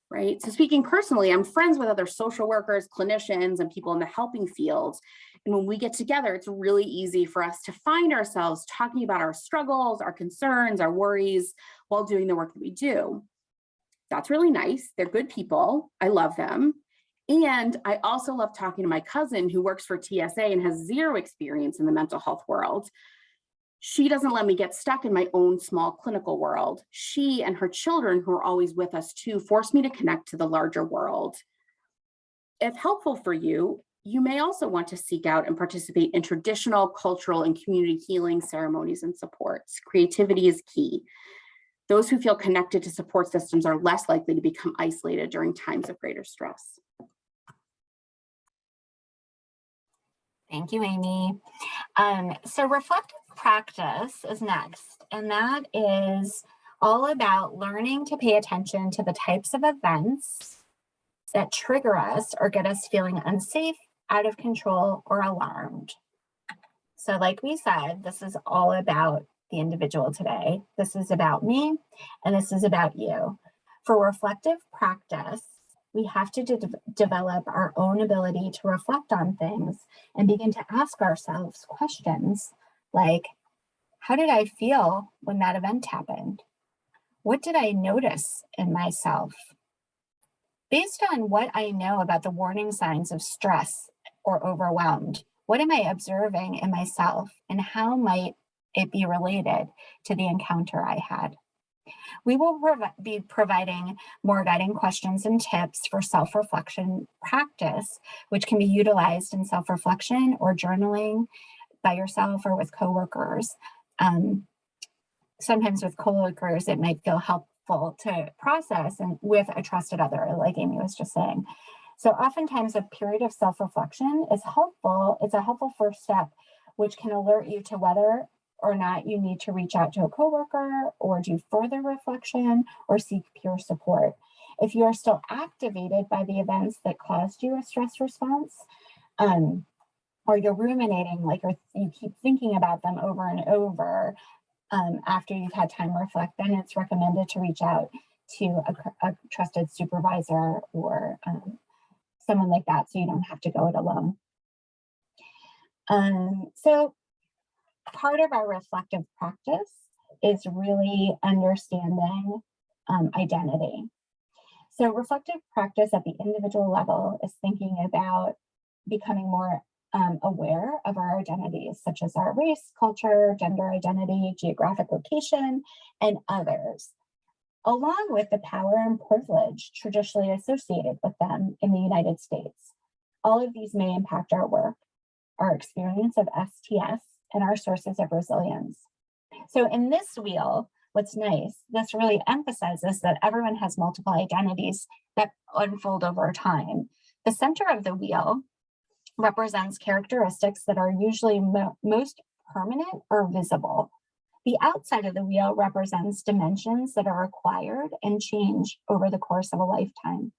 right? So speaking personally, I'm friends with other social workers, clinicians, and people in the helping fields. And when we get together, it's really easy for us to find ourselves talking about our struggles, our concerns, our worries, while doing the work that we do. That's really nice. They're good people. I love them. And I also love talking to my cousin who works for TSA and has zero experience in the mental health world. She doesn't let me get stuck in my own small clinical world. She and her children, who are always with us too, force me to connect to the larger world. If helpful for you, You may also want to seek out and participate in traditional, cultural, and community healing ceremonies and supports. Creativity is key. Those who feel connected to support systems are less likely to become isolated during times of greater stress. Thank you, Amy. So reflective practice is next, and that is all about learning to pay attention to the types of events that trigger us or get us feeling unsafe, out of control, or alarmed. So like we said, this is all about the individual today. This is about me, and this is about you. For reflective practice, we have to develop our own ability to reflect on things and begin to ask ourselves questions like, how did I feel when that event happened? What did I notice in myself? Based on what I know about the warning signs of stress or overwhelmed, what am I observing in myself, and how might it be related to the encounter I had? We will be providing more guiding questions and tips for self-reflection practice, which can be utilized in self-reflection or journaling by yourself or with coworkers. Sometimes with coworkers, it might feel helpful to process and with a trusted other, like Amy was just saying. So oftentimes a period of self-reflection is helpful. It's a helpful first step, which can alert you to whether or not you need to reach out to a coworker or do further reflection or seek peer support. If you are still activated by the events that caused you a stress response, or you're ruminating, like you keep thinking about them over and over after you've had time to reflect, then it's recommended to reach out to a trusted supervisor or someone like that, so you don't have to go it alone. So part of our reflective practice is really understanding identity. So reflective practice at the individual level is thinking about becoming more aware of our identities, such as our race, culture, gender identity, geographic location, and others, along with the power and privilege traditionally associated with them in the United States. All of these may impact our work, our experience of STS, and our sources of resilience. So in this wheel, what's nice, this really emphasizes that everyone has multiple identities that unfold over time. The center of the wheel represents characteristics that are usually most permanent or visible. The outside of the wheel represents dimensions that are acquired and change over the course of a lifetime.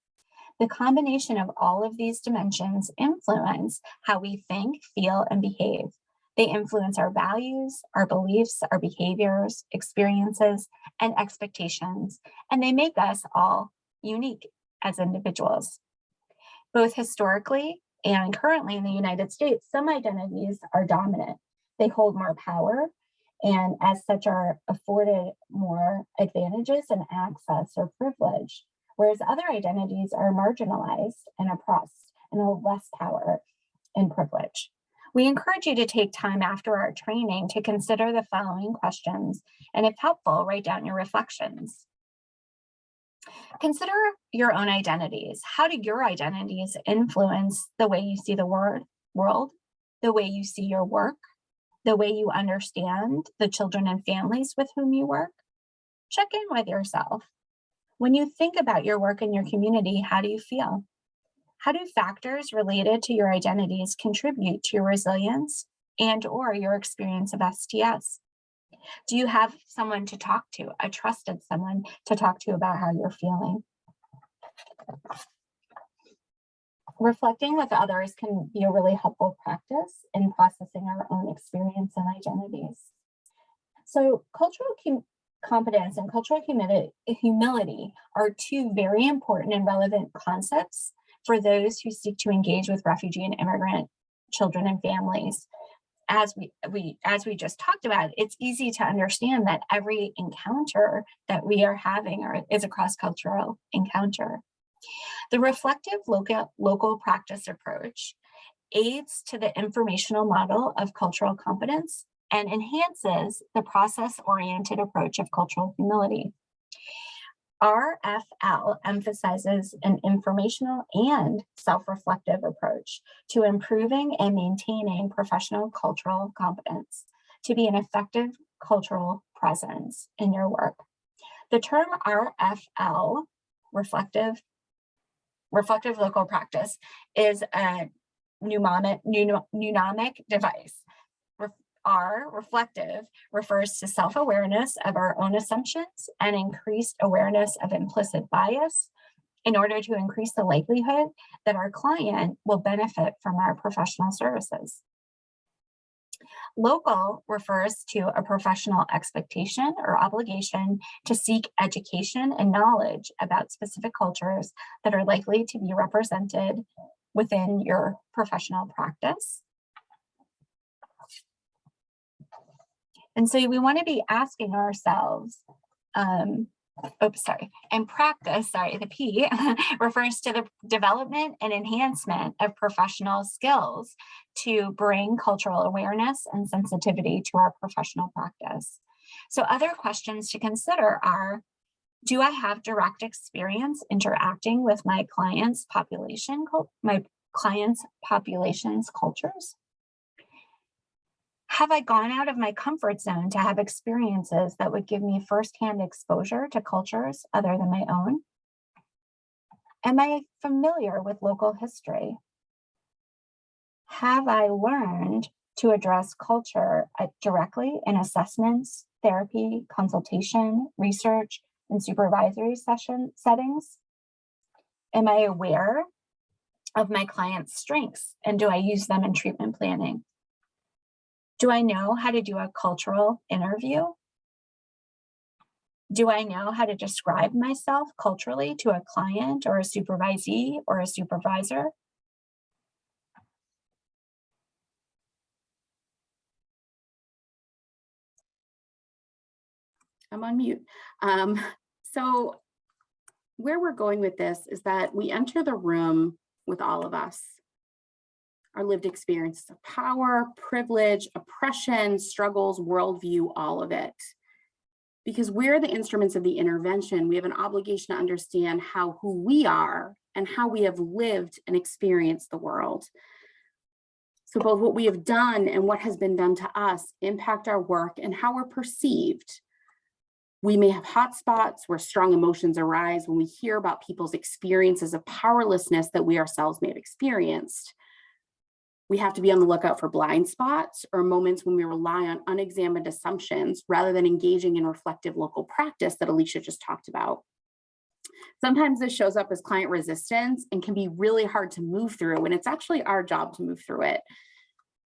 The combination of all of these dimensions influence how we think, feel, and behave. They influence our values, our beliefs, our behaviors, experiences, and expectations, and they make us all unique as individuals. Both historically and currently in the United States, some identities are dominant. They hold more power, and as such are afforded more advantages and access or privilege, whereas other identities are marginalized and oppressed and hold less power and privilege. We encourage you to take time after our training to consider the following questions, and if helpful, write down your reflections. Consider your own identities. How do your identities influence the way you see the world, the way you see your work, the way you understand the children and families with whom you work? Check in with yourself. When you think about your work in your community, how do you feel? How do factors related to your identities contribute to your resilience and or your experience of STS? Do you have someone to talk to, a trusted someone to talk to about how you're feeling? Reflecting with others can be a really helpful practice in processing our own experience and identities. So cultural competence and cultural humility are two very important and relevant concepts for those who seek to engage with refugee and immigrant children and families. As we just talked about, it's easy to understand that every encounter that we are having is a cross-cultural encounter. The reflective local practice approach aids to the informational model of cultural competence and enhances the process-oriented approach of cultural humility. RFL emphasizes an informational and self-reflective approach to improving and maintaining professional cultural competence to be an effective cultural presence in your work. The term RFL, reflective local practice, is a mnemonic device. R, reflective, refers to self-awareness of our own assumptions and increased awareness of implicit bias in order to increase the likelihood that our client will benefit from our professional services. Local refers to a professional expectation or obligation to seek education and knowledge about specific cultures that are likely to be represented within your professional practice. And so we want to be asking ourselves, and practice, the P, refers to the development and enhancement of professional skills to bring cultural awareness and sensitivity to our professional practice. So other questions to consider are, do I have direct experience interacting with my clients' population's cultures? Have I gone out of my comfort zone to have experiences that would give me firsthand exposure to cultures other than my own? Am I familiar with local history? Have I learned to address culture directly in assessments, therapy, consultation, research, and supervisory settings? Am I aware of my client's strengths, and do I use them in treatment planning? Do I know how to do a cultural interview? Do I know how to describe myself culturally to a client or a supervisee or a supervisor? I'm on mute. So where we're going with this is that we enter the room with all of us. Our lived experiences of power, privilege, oppression, struggles, worldview, all of it. Because we're the instruments of the intervention, we have an obligation to understand who we are and how we have lived and experienced the world. So both what we have done and what has been done to us impact our work and how we're perceived. We may have hot spots where strong emotions arise when we hear about people's experiences of powerlessness that we ourselves may have experienced. We have to be on the lookout for blind spots or moments when we rely on unexamined assumptions rather than engaging in reflective local practice that Alicia just talked about. Sometimes this shows up as client resistance and can be really hard to move through, and it's actually our job to move through it.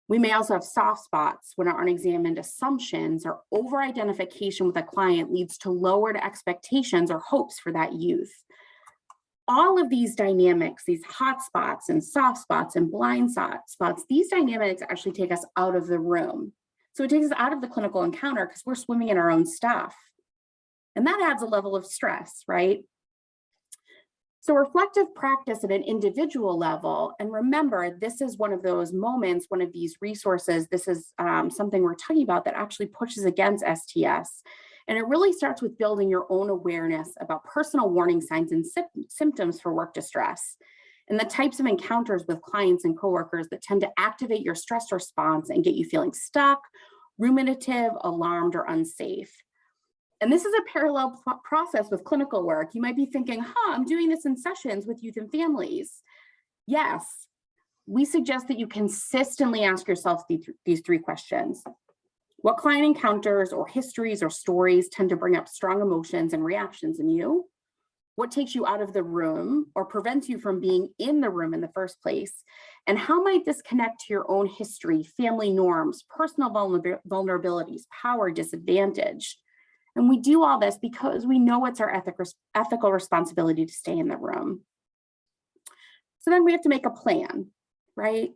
We may also have soft spots when our unexamined assumptions or over-identification with a client leads to lowered expectations or hopes for that youth. All of these dynamics, these hot spots and soft spots and blind spots, these dynamics actually take us out of the room. So it takes us out of the clinical encounter because we're swimming in our own stuff. And that adds a level of stress, right? So reflective practice at an individual level, and remember, this is one of those moments, one of these resources, this is something we're talking about that actually pushes against STS. And it really starts with building your own awareness about personal warning signs and symptoms for work distress, and the types of encounters with clients and coworkers that tend to activate your stress response and get you feeling stuck, ruminative, alarmed, or unsafe. And this is a parallel process with clinical work. You might be thinking, I'm doing this in sessions with youth and families. Yes, we suggest that you consistently ask yourself these three questions. What client encounters or histories or stories tend to bring up strong emotions and reactions in you? What takes you out of the room or prevents you from being in the room in the first place? And how might this connect to your own history, family norms, personal vulnerabilities, power, disadvantage? And we do all this because we know it's our ethical responsibility to stay in the room. So then we have to make a plan, right?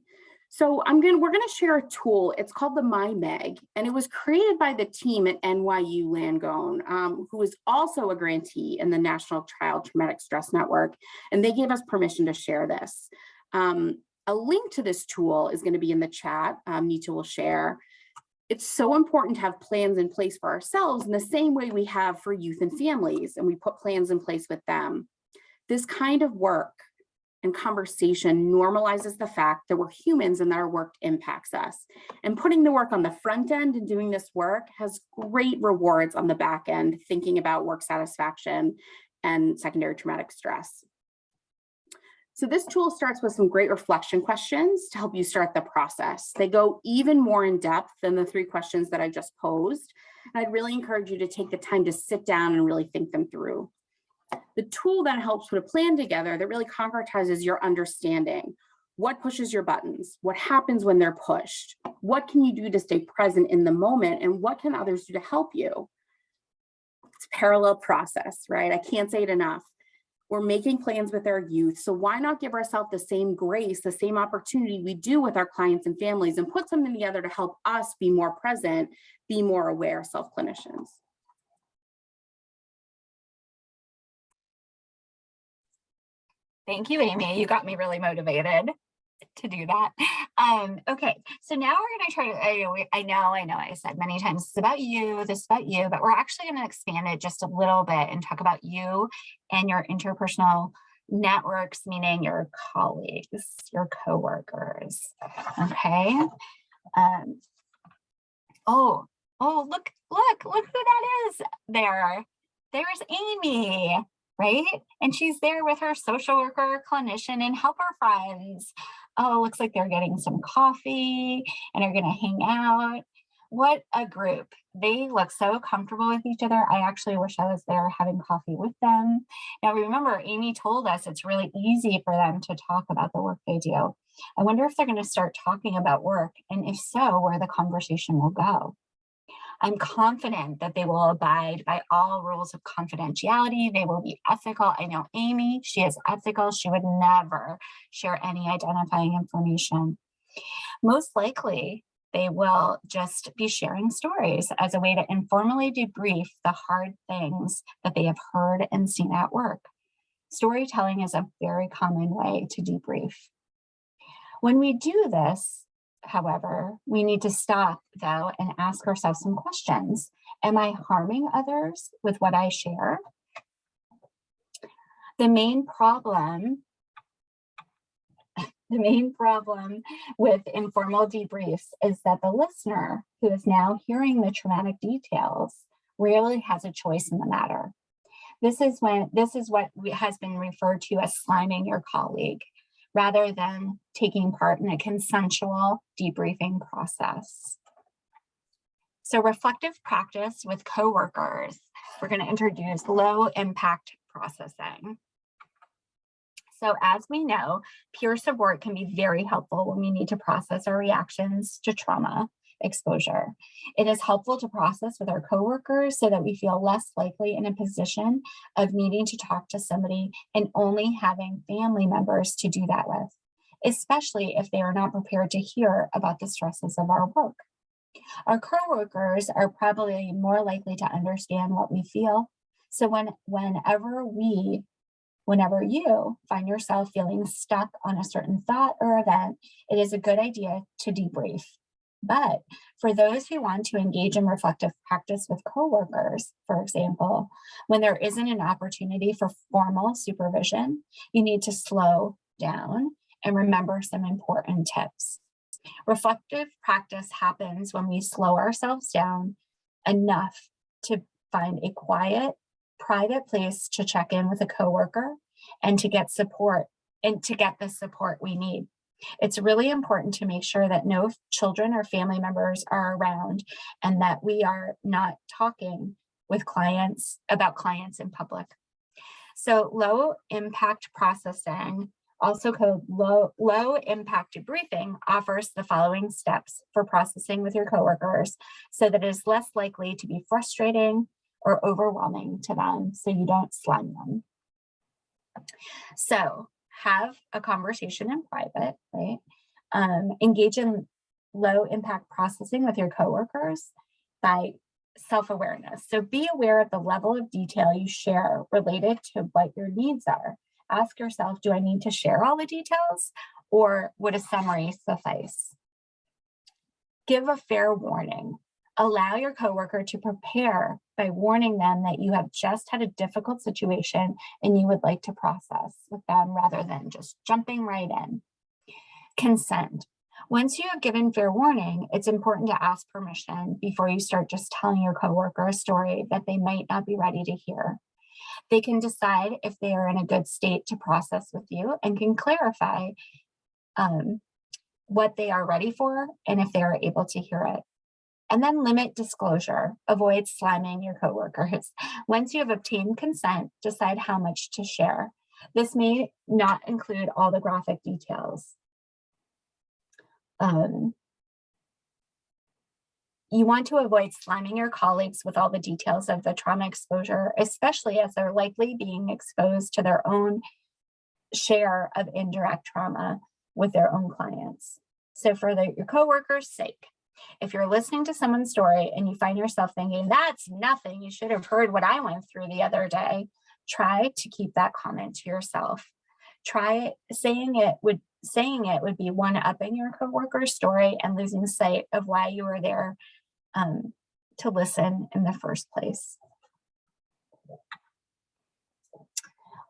So we're gonna share a tool. It's called the MyMeg, and it was created by the team at NYU Langone, who is also a grantee in the National Child Traumatic Stress Network, and they gave us permission to share this. A link to this tool is gonna be in the chat, Nita will share. It's so important to have plans in place for ourselves in the same way we have for youth and families, and we put plans in place with them. This kind of work and conversation normalizes the fact that we're humans and that our work impacts us. And putting the work on the front end and doing this work has great rewards on the back end, thinking about work satisfaction and secondary traumatic stress. So this tool starts with some great reflection questions to help you start the process. They go even more in depth than the 3 questions that I just posed. And I'd really encourage you to take the time to sit down and really think them through. The tool then helps put a plan together that really concretizes your understanding. What pushes your buttons? What happens when they're pushed? What can you do to stay present in the moment? And what can others do to help you? It's a parallel process, right? I can't say it enough. We're making plans with our youth, so why not give ourselves the same grace, the same opportunity we do with our clients and families, and put something together to help us be more present, be more aware self-clinicians. Thank you, Amy. You got me really motivated to do that. Okay, so now we're going to try to, I know I said many times, this is about you, this is about you, but we're actually going to expand it just a little bit and talk about you and your interpersonal networks, meaning your colleagues, your coworkers. Okay. Oh, look who that is there. There's Amy. Right? And she's there with her social worker, clinician, and helper friends. Oh, looks like they're getting some coffee and are going to hang out. What a group. They look so comfortable with each other. I actually wish I was there having coffee with them. Now, remember, Amy told us it's really easy for them to talk about the work they do. I wonder if they're going to start talking about work, and if so, where the conversation will go. I'm confident that they will abide by all rules of confidentiality. They will be ethical. I know Amy, she is ethical. She would never share any identifying information. Most likely, they will just be sharing stories as a way to informally debrief the hard things that they have heard and seen at work. Storytelling is a very common way to debrief. When we do this, however, we need to stop, though, and ask ourselves some questions. Am I harming others with what I share? The main problem with informal debriefs is that the listener, who is now hearing the traumatic details, rarely has a choice in the matter. This is what has been referred to as sliming your colleague, rather than taking part in a consensual debriefing process. So reflective practice with coworkers, we're going to introduce low impact processing. So as we know, peer support can be very helpful when we need to process our reactions to trauma exposure. It is helpful to process with our coworkers so that we feel less likely in a position of needing to talk to somebody and only having family members to do that with, especially if they are not prepared to hear about the stresses of our work. Our coworkers are probably more likely to understand what we feel. So whenever you find yourself feeling stuck on a certain thought or event, it is a good idea to debrief. But for those who want to engage in reflective practice with coworkers, for example, when there isn't an opportunity for formal supervision, you need to slow down and remember some important tips. Reflective practice happens when we slow ourselves down enough to find a quiet, private place to check in with a coworker and to get support and to get the support we need. It's really important to make sure that no children or family members are around and that we are not talking with clients about clients in public. So low impact processing, also called low impact debriefing, offers the following steps for processing with your coworkers so that it is less likely to be frustrating or overwhelming to them, so you don't slime them. So have a conversation in private, right? Engage in low impact processing with your coworkers by self-awareness. So be aware of the level of detail you share related to what your needs are. Ask yourself, do I need to share all the details or would a summary suffice? Give a fair warning. Allow your coworker to prepare by warning them that you have just had a difficult situation and you would like to process with them rather than just jumping right in. Consent. Once you have given fair warning, it's important to ask permission before you start just telling your coworker a story that they might not be ready to hear. They can decide if they are in a good state to process with you and can clarify what they are ready for and if they are able to hear it. And then limit disclosure. Avoid slamming your coworkers. Once you have obtained consent, decide how much to share. This may not include all the graphic details. You want to avoid slamming your colleagues with all the details of the trauma exposure, especially as they're likely being exposed to their own share of indirect trauma with their own clients. So for your coworkers' sake, if you're listening to someone's story and you find yourself thinking, that's nothing, you should have heard what I went through the other day, try to keep that comment to yourself. Try saying it would be one-upping your coworker's story and losing sight of why you were there to listen in the first place.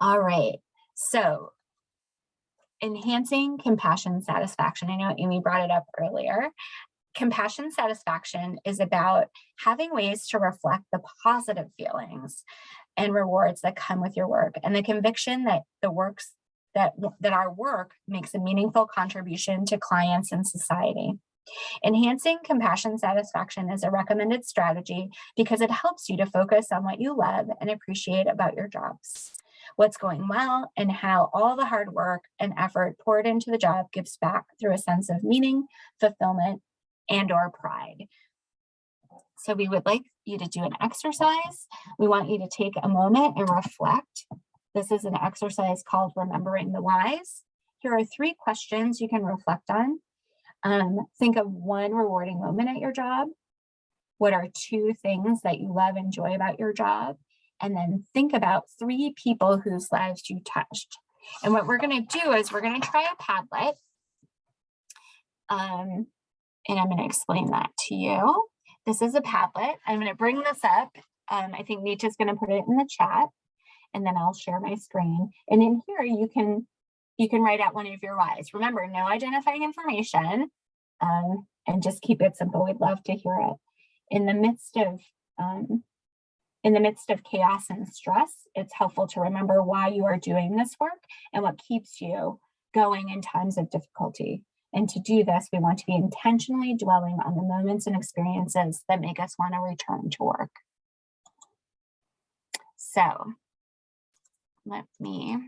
All right, so enhancing compassion satisfaction. I know Amy brought it up earlier. Compassion satisfaction is about having ways to reflect the positive feelings and rewards that come with your work and the conviction that that our work makes a meaningful contribution to clients and society. Enhancing compassion satisfaction is a recommended strategy because it helps you to focus on what you love and appreciate about your jobs, what's going well, and how all the hard work and effort poured into the job gives back through a sense of meaning, fulfillment, and/or pride. So we would like you to do an exercise. We want you to take a moment and reflect. This is an exercise called Remembering the Whys. Here are 3 questions you can reflect on. Think of one rewarding moment at your job. What are 2 things that you love and enjoy about your job? And then think about 3 people whose lives you touched. And what we're going to do is we're going to try a Padlet. And I'm going to explain that to you. This is a Padlet. I'm going to bring this up. I think Nita's going to put it in the chat, and then I'll share my screen. And in here, you can write out one of your whys. Remember, no identifying information, and just keep it simple. We'd love to hear it. In the midst of chaos and stress, it's helpful to remember why you are doing this work and what keeps you going in times of difficulty. And to do this, we want to be intentionally dwelling on the moments and experiences that make us want to return to work. So let me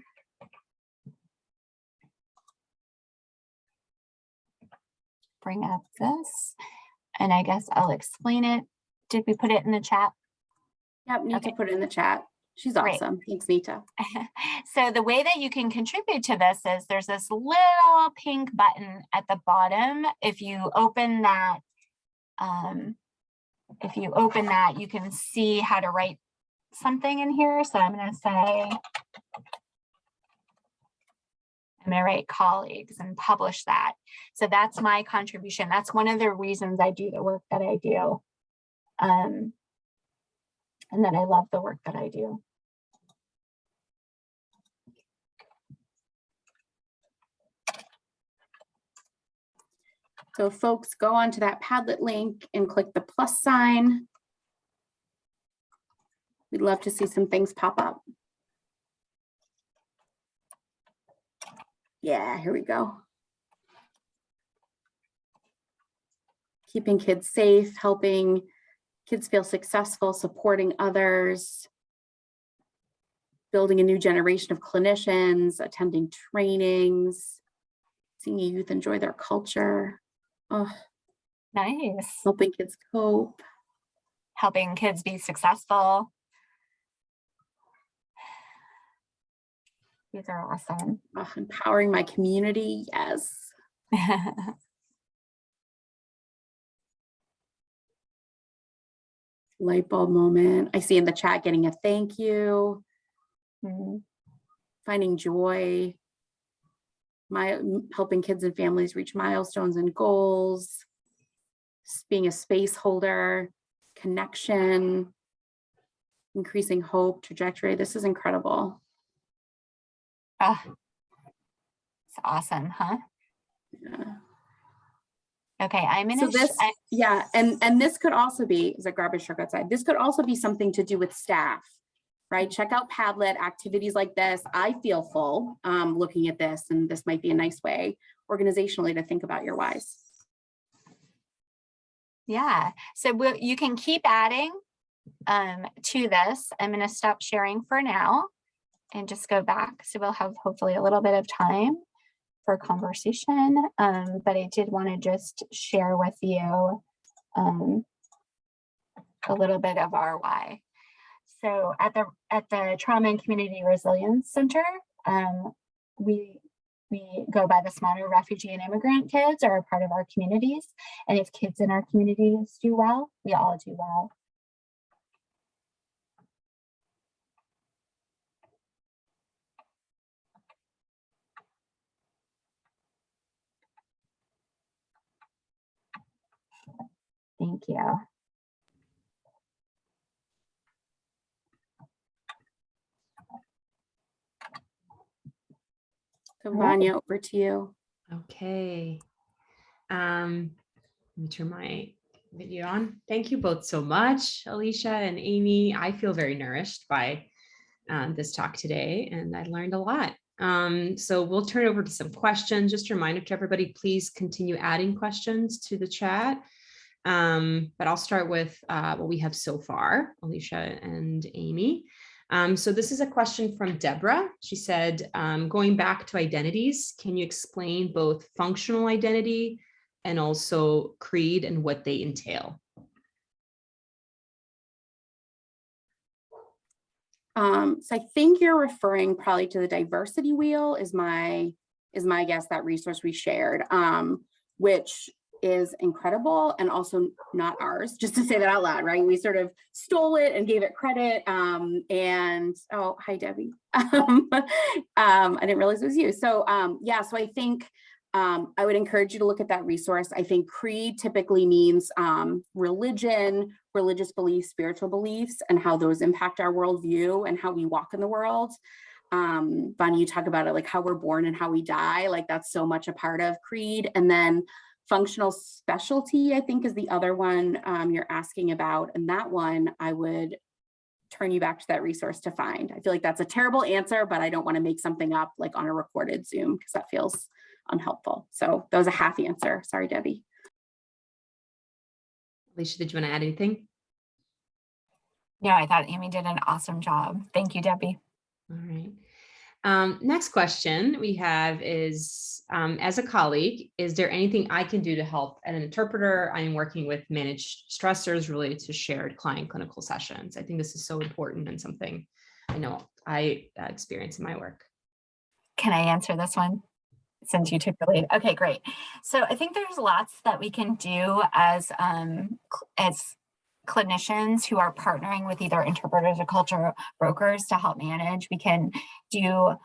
bring up this, and I guess I'll explain it. Did we put it in the chat? Yep, Nita put it in the chat. She's awesome. Great. Thanks, Nita. So the way that you can contribute to this is there's this little pink button at the bottom. If you open that, you can see how to write something in here. So I'm going to write colleagues and publish that. So that's my contribution. That's one of the reasons I do the work that I do. And that I love the work that I do. So folks, go onto that Padlet link and click the plus sign. We'd love to see some things pop up. Yeah, here we go. Keeping kids safe, helping kids feel successful, supporting others, building a new generation of clinicians, attending trainings, seeing youth enjoy their culture. Oh, nice. Helping kids cope. Helping kids be successful. These are awesome. Oh, empowering my community, yes. Light bulb moment. I see in the chat getting a thank you. Finding joy. Helping kids and families reach milestones and goals. being a space holder, connection, increasing hope, trajectory. This is incredible. Oh, it's awesome, huh? Yeah. Okay, I'm So gonna. this, yeah, and this could also be, is a garbage truck outside. This could also be something to do with staff, right? Check out Padlet, activities like this. I feel full looking at this, and this might be a nice way organizationally to think about your whys. Yeah, so you can keep adding to this. I'm going to stop sharing for now and just go back. So we'll have hopefully a little bit of time for conversation. But I did want to just share with you a little bit of our why. So at the Trauma and Community Resilience Center, we go by this motto: refugee and immigrant kids are a part of our communities. And if kids in our communities do well, we all do well. Thank you. So Vanya, over to you. Okay. Let me turn my video on. Thank you both so much, Alicia and Amy. I feel very nourished by this talk today, and I learned a lot. So we'll turn over to some questions. Just a reminder to everybody, please continue adding questions to the chat. But I'll start with what we have so far, Alicia and Amy. So this is a question from Deborah. She said, going back to identities, can you explain both functional identity and also creed and what they entail? So I think you're referring probably to the diversity wheel is my guess, that resource we shared, which is incredible and also not ours, just to say that out loud, right? We sort of stole it and gave it credit. And oh, hi, Debbie. I didn't realize it was you. So yeah, so I think I would encourage you to look at that resource. I think creed typically means religion, religious beliefs, spiritual beliefs, and how those impact our worldview and how we walk in the world. Bonnie, you talk about it, like how we're born and how we die, like that's so much a part of creed. And then functional specialty, I think, is the other one you're asking about. And that one, I would turn you back to that resource to find. I feel like that's a terrible answer, but I don't want to make something up like on a recorded Zoom because that feels unhelpful. So that was a half answer. Sorry, Debbie. Alicia, did you want to add anything? No, I thought Amy did an awesome job. Thank you, Debbie. All right. Next question we have is, as a colleague, is there anything I can do to help? As an interpreter, I am working with managed stressors related to shared client clinical sessions. I think this is so important and something I know I experience in my work. Can I answer this one since you took the lead? Okay, great. So I think there's lots that we can do as clinicians who are partnering with either interpreters or culture brokers to help manage. We can do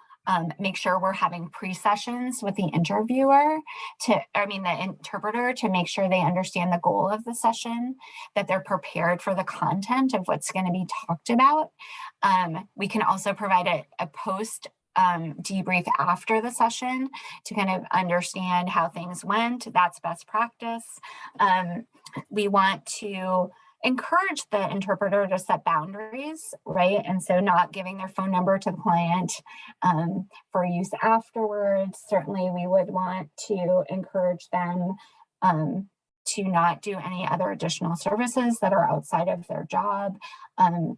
make sure we're having pre-sessions with the interviewer the interpreter, to make sure they understand the goal of the session, that they're prepared for the content of what's going to be talked about. We can also provide a post debrief after the session to kind of understand how things went. That's best practice. We want to encourage the interpreter to set boundaries, right? And so not giving their phone number to the client for use afterwards. Certainly we would want to encourage them to not do any other additional services that are outside of their job, and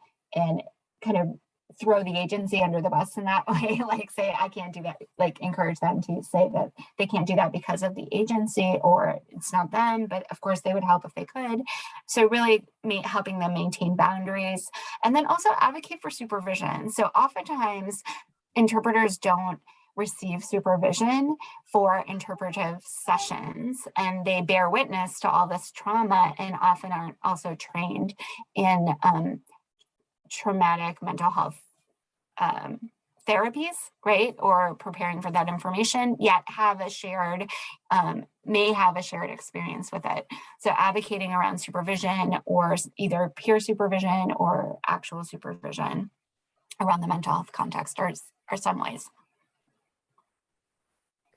kind of throw the agency under the bus in that way, like say, I can't do that, like encourage them to say that they can't do that because of the agency or it's not them, but of course they would help if they could. So really helping them maintain boundaries, and then also advocate for supervision. So oftentimes interpreters don't receive supervision for interpretive sessions, and they bear witness to all this trauma and often aren't also trained in traumatic mental health therapies, right? Or preparing for that information, yet have a shared may have a shared experience with it. So advocating around supervision, or either peer supervision or actual supervision around the mental health context are some ways.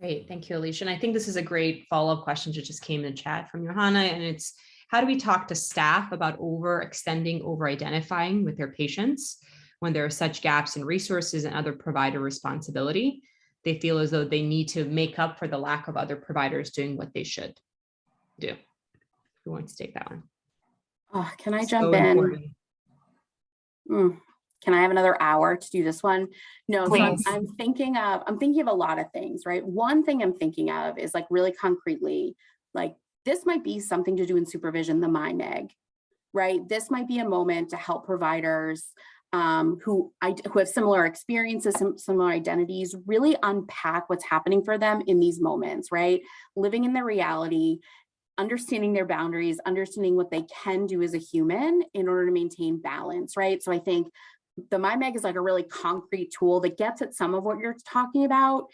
Great, thank you, Alicia. And I think this is a great follow-up question that just came in the chat from Johanna, and it's, how do we talk to staff about overextending, over-identifying with their patients when there are such gaps in resources and other provider responsibility? They feel as though they need to make up for the lack of other providers doing what they should do. Who wants to take that one? Oh, can I jump So in? important. Can I have another hour to do this one? No, Please. so I'm thinking of a lot of things, right? One thing I'm thinking of is like really concretely, like this might be something to do in supervision, the MyMeg, right? This might be a moment to help providers who have similar experiences, similar identities, really unpack what's happening for them in these moments, right? Living in their reality, understanding their boundaries, understanding what they can do as a human in order to maintain balance, right? So I think the MyMeg is like a really concrete tool that gets at some of what you're talking about,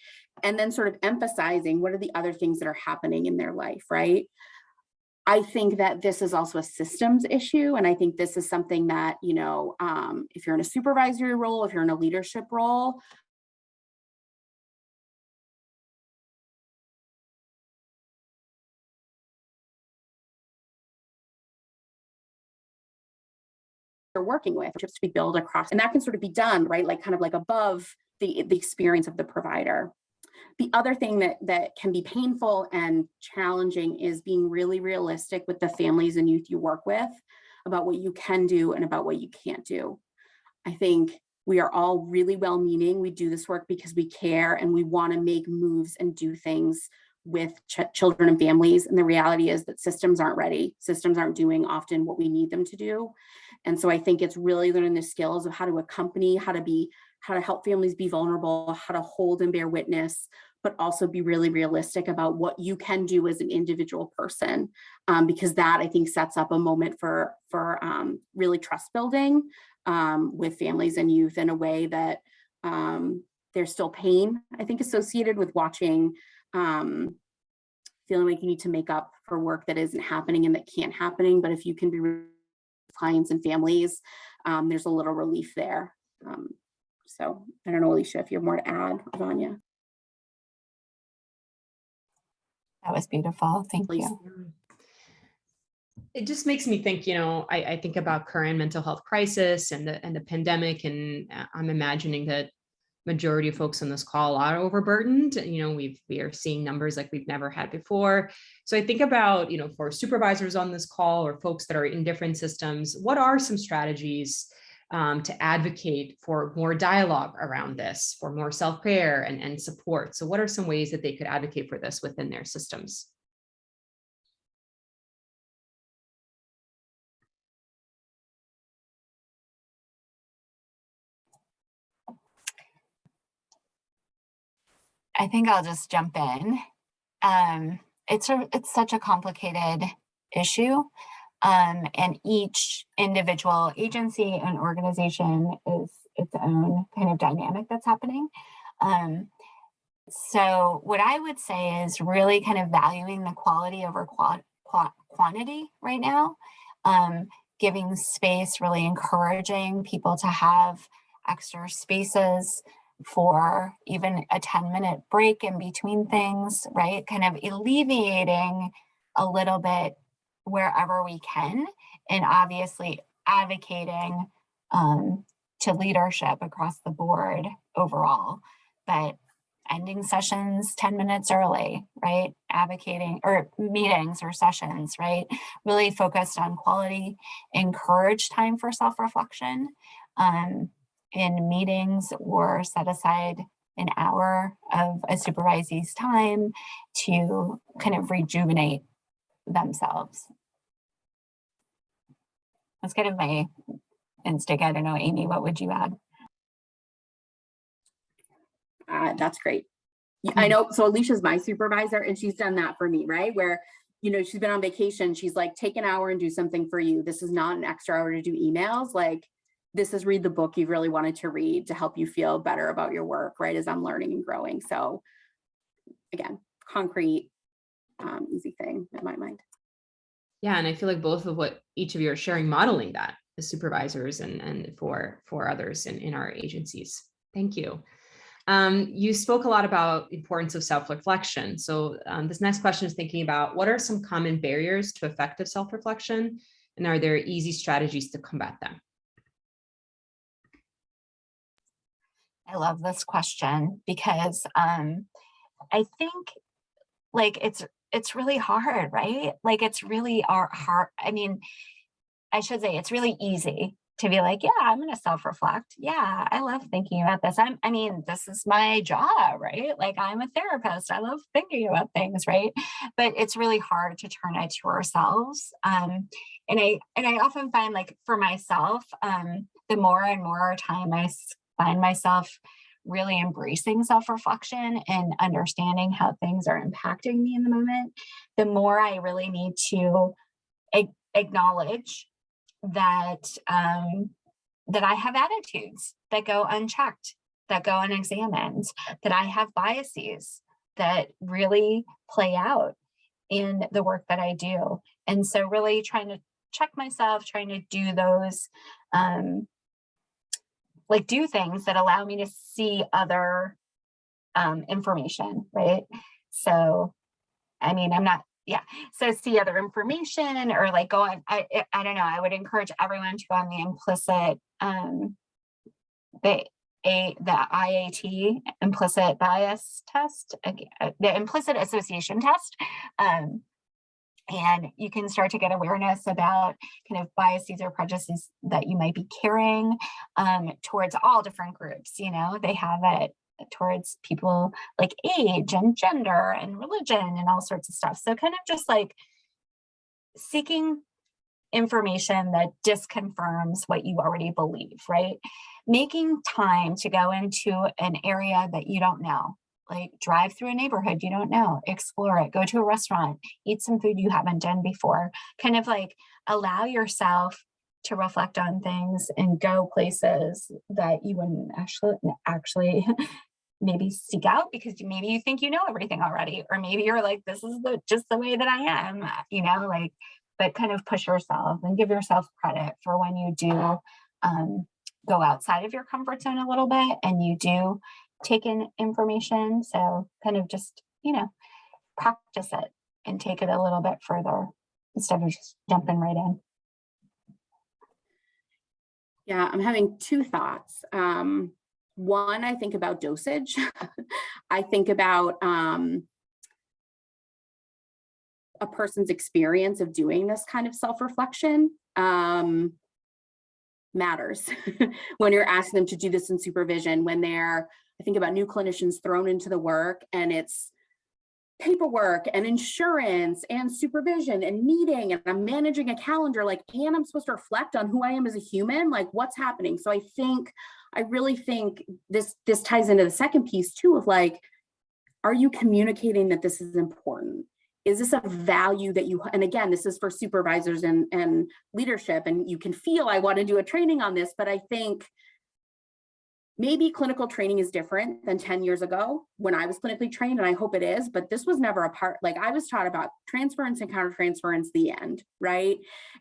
and then sort of emphasizing what are the other things that are happening in their life, right? I think that this is also a systems issue. And I think this is something that, you know, if you're in a supervisory role, if you're in a leadership role, you're working with, to be built across, and that can sort of be done, right? Like kind of like above the experience of the provider. The other thing that can be painful and challenging is being really realistic with the families and youth you work with about what you can do and about what you can't do. I think we are all really well-meaning. We do this work because we care and we want to make moves and do things with children and families. And the reality is that systems aren't ready. Systems aren't doing often what we need them to do. And so I think it's really learning the skills of how to accompany, how to help families be vulnerable, how to hold and bear witness, but also be really realistic about what you can do as an individual person, because that I think sets up a moment for really trust building with families and youth in a way that there's still pain, I think, associated with watching, feeling like you need to make up for work that isn't happening and that can't happening. But if you can be with clients and families, there's a little relief there. So I don't know, Alicia, if you have more to add, Vanya. That was beautiful. Thank Please. you. It just makes me think, you know, I think about current mental health crisis and the pandemic, and I'm imagining that majority of folks on this call are overburdened. You know, we are seeing numbers like we've never had before. So I think about, you know, for supervisors on this call or folks that are in different systems, what are some strategies to advocate for more dialogue around this, for more self-care and support? So what are some ways that they could advocate for this within their systems? I think I'll just jump in. It's such a complicated issue, and each individual agency and organization is its own kind of dynamic that's happening. So what I would say is really kind of valuing the quality over quantity right now, giving space, really encouraging people to have extra spaces for even a 10-minute break in between things, right? Kind of alleviating a little bit wherever we can, and obviously advocating to leadership across the board overall, but ending sessions 10 minutes early, right? Advocating, or meetings or sessions, right? Really focused on quality, encourage time for self-reflection in meetings, or set aside an hour of a supervisee's time to kind of rejuvenate themselves. That's kind of my instinct. I don't know, Amy, what would you add? That's great. I know. So Alicia's my supervisor, and she's done that for me, right? Where, you know, she's been on vacation. She's like, take an hour and do something for you. This is not an extra hour to do emails. Like, this is read the book you've really wanted to read to help you feel better about your work, right? As I'm learning and growing. So again, concrete, easy thing in my mind. Yeah, and I feel like both of what each of you are sharing, modeling that as supervisors and for others in our agencies. Thank you. You spoke a lot about the importance of self-reflection. So this next question is thinking about what are some common barriers to effective self-reflection, and are there easy strategies to combat them? I love this question because I think like it's really hard, right? Like it's really hard. I mean, I should say it's really easy to be like, yeah, I'm going to self-reflect. Yeah, I love thinking about this. I mean, this is my job, right? Like I'm a therapist. I love thinking about things, right? But it's really hard to turn it to ourselves. And I often find like for myself, the more and more time I find myself really embracing self-reflection and understanding how things are impacting me in the moment, the more I really need to acknowledge that that I have attitudes that go unchecked, that go unexamined, that I have biases that really play out in the work that I do. And so really trying to check myself, trying to do those like do things that allow me to see other information, right? So, I mean, so see other information or like go on, I don't know, I would encourage everyone to go on the implicit, the IAT, implicit bias test, the implicit association test. And you can start to get awareness about kind of biases or prejudices that you might be carrying towards all different groups. You know, they have it towards people like age and gender and religion and all sorts of stuff. So kind of just like seeking information that disconfirms what you already believe, right? Making time to go into an area that you don't know, like drive through a neighborhood you don't know, explore it, go to a restaurant, eat some food you haven't done before, kind of like allow yourself to reflect on things and go places that you wouldn't actually maybe seek out because maybe you think you know everything already, or maybe you're like, this is just the way that I am, you know, like, but kind of push yourself and give yourself credit for when you do go outside of your comfort zone a little bit and you do take in information. So kind of just, you know, practice it and take it a little bit further instead of just jumping right in. Yeah, I'm having two thoughts. One, I think about dosage. I think about a person's experience of doing this kind of self-reflection matters when you're asking them to do this in supervision, when I think about new clinicians thrown into the work and it's paperwork and insurance and supervision and meeting, and I'm managing a calendar, like, and I'm supposed to reflect on who I am as a human, like what's happening. So I really think this ties into the second piece too of like, are you communicating that this is important? Is this a value that you, and again, this is for supervisors and leadership, and you can feel I want to do a training on this, but I think maybe clinical training is different than 10 years ago when I was clinically trained, and I hope it is, but this was never a part, like I was taught about transference and countertransference, the end, right?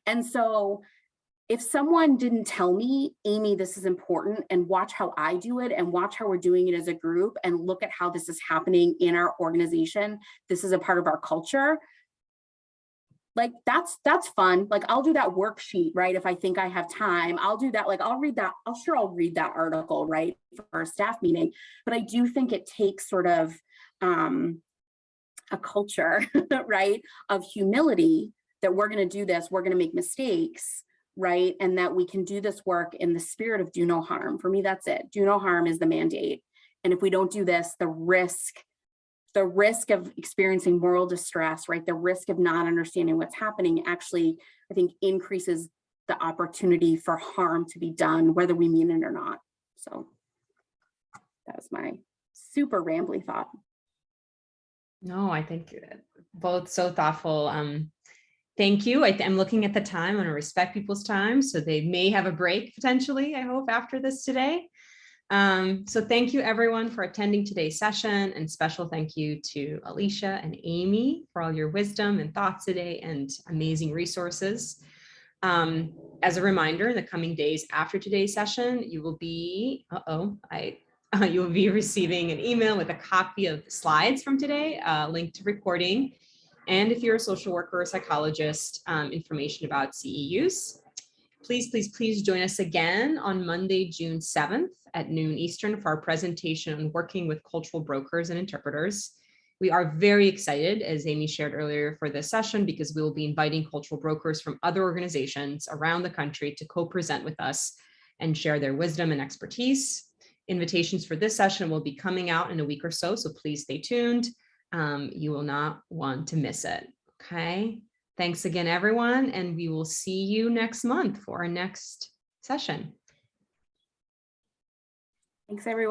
And so if someone didn't tell me, Amy, this is important, and watch how I do it and watch how we're doing it as a group and look at how this is happening in our organization, this is a part of our culture, like that's fun. Like I'll do that worksheet, right? If I think I have time, I'll do that. Like I'll read that article, right, for our staff meeting. But I do think it takes sort of a culture, right, of humility that we're going to do this, we're going to make mistakes, right? And that we can do this work in the spirit of do no harm. For me, that's it. Do no harm is the mandate. And if we don't do this, the risk of experiencing moral distress, right? The risk of not understanding what's happening actually, I think, increases the opportunity for harm to be done, whether we mean it or not. So that was my super rambly thought. No, I think both so thoughtful. Thank you. I'm looking at the time. I want to respect people's time, so they may have a break potentially, I hope, after this today. So thank you everyone for attending today's session, and special thank you to Alicia and Amy for all your wisdom and thoughts today and amazing resources. As a reminder, in the coming days after today's session, you will be, you will be receiving an email with a copy of the slides from today, link to recording, and if you're a social worker or psychologist, information about CEUs. Please, please, please join us again on Monday, June 7th at noon Eastern for our presentation on working with cultural brokers and interpreters. We are very excited, as Amy shared earlier, for this session because we will be inviting cultural brokers from other organizations around the country to co-present with us and share their wisdom and expertise. Invitations for this session will be coming out in a week or so, so please stay tuned. You will not want to miss it, okay? Thanks again, everyone, and we will see you next month for our next session. Thanks, everyone.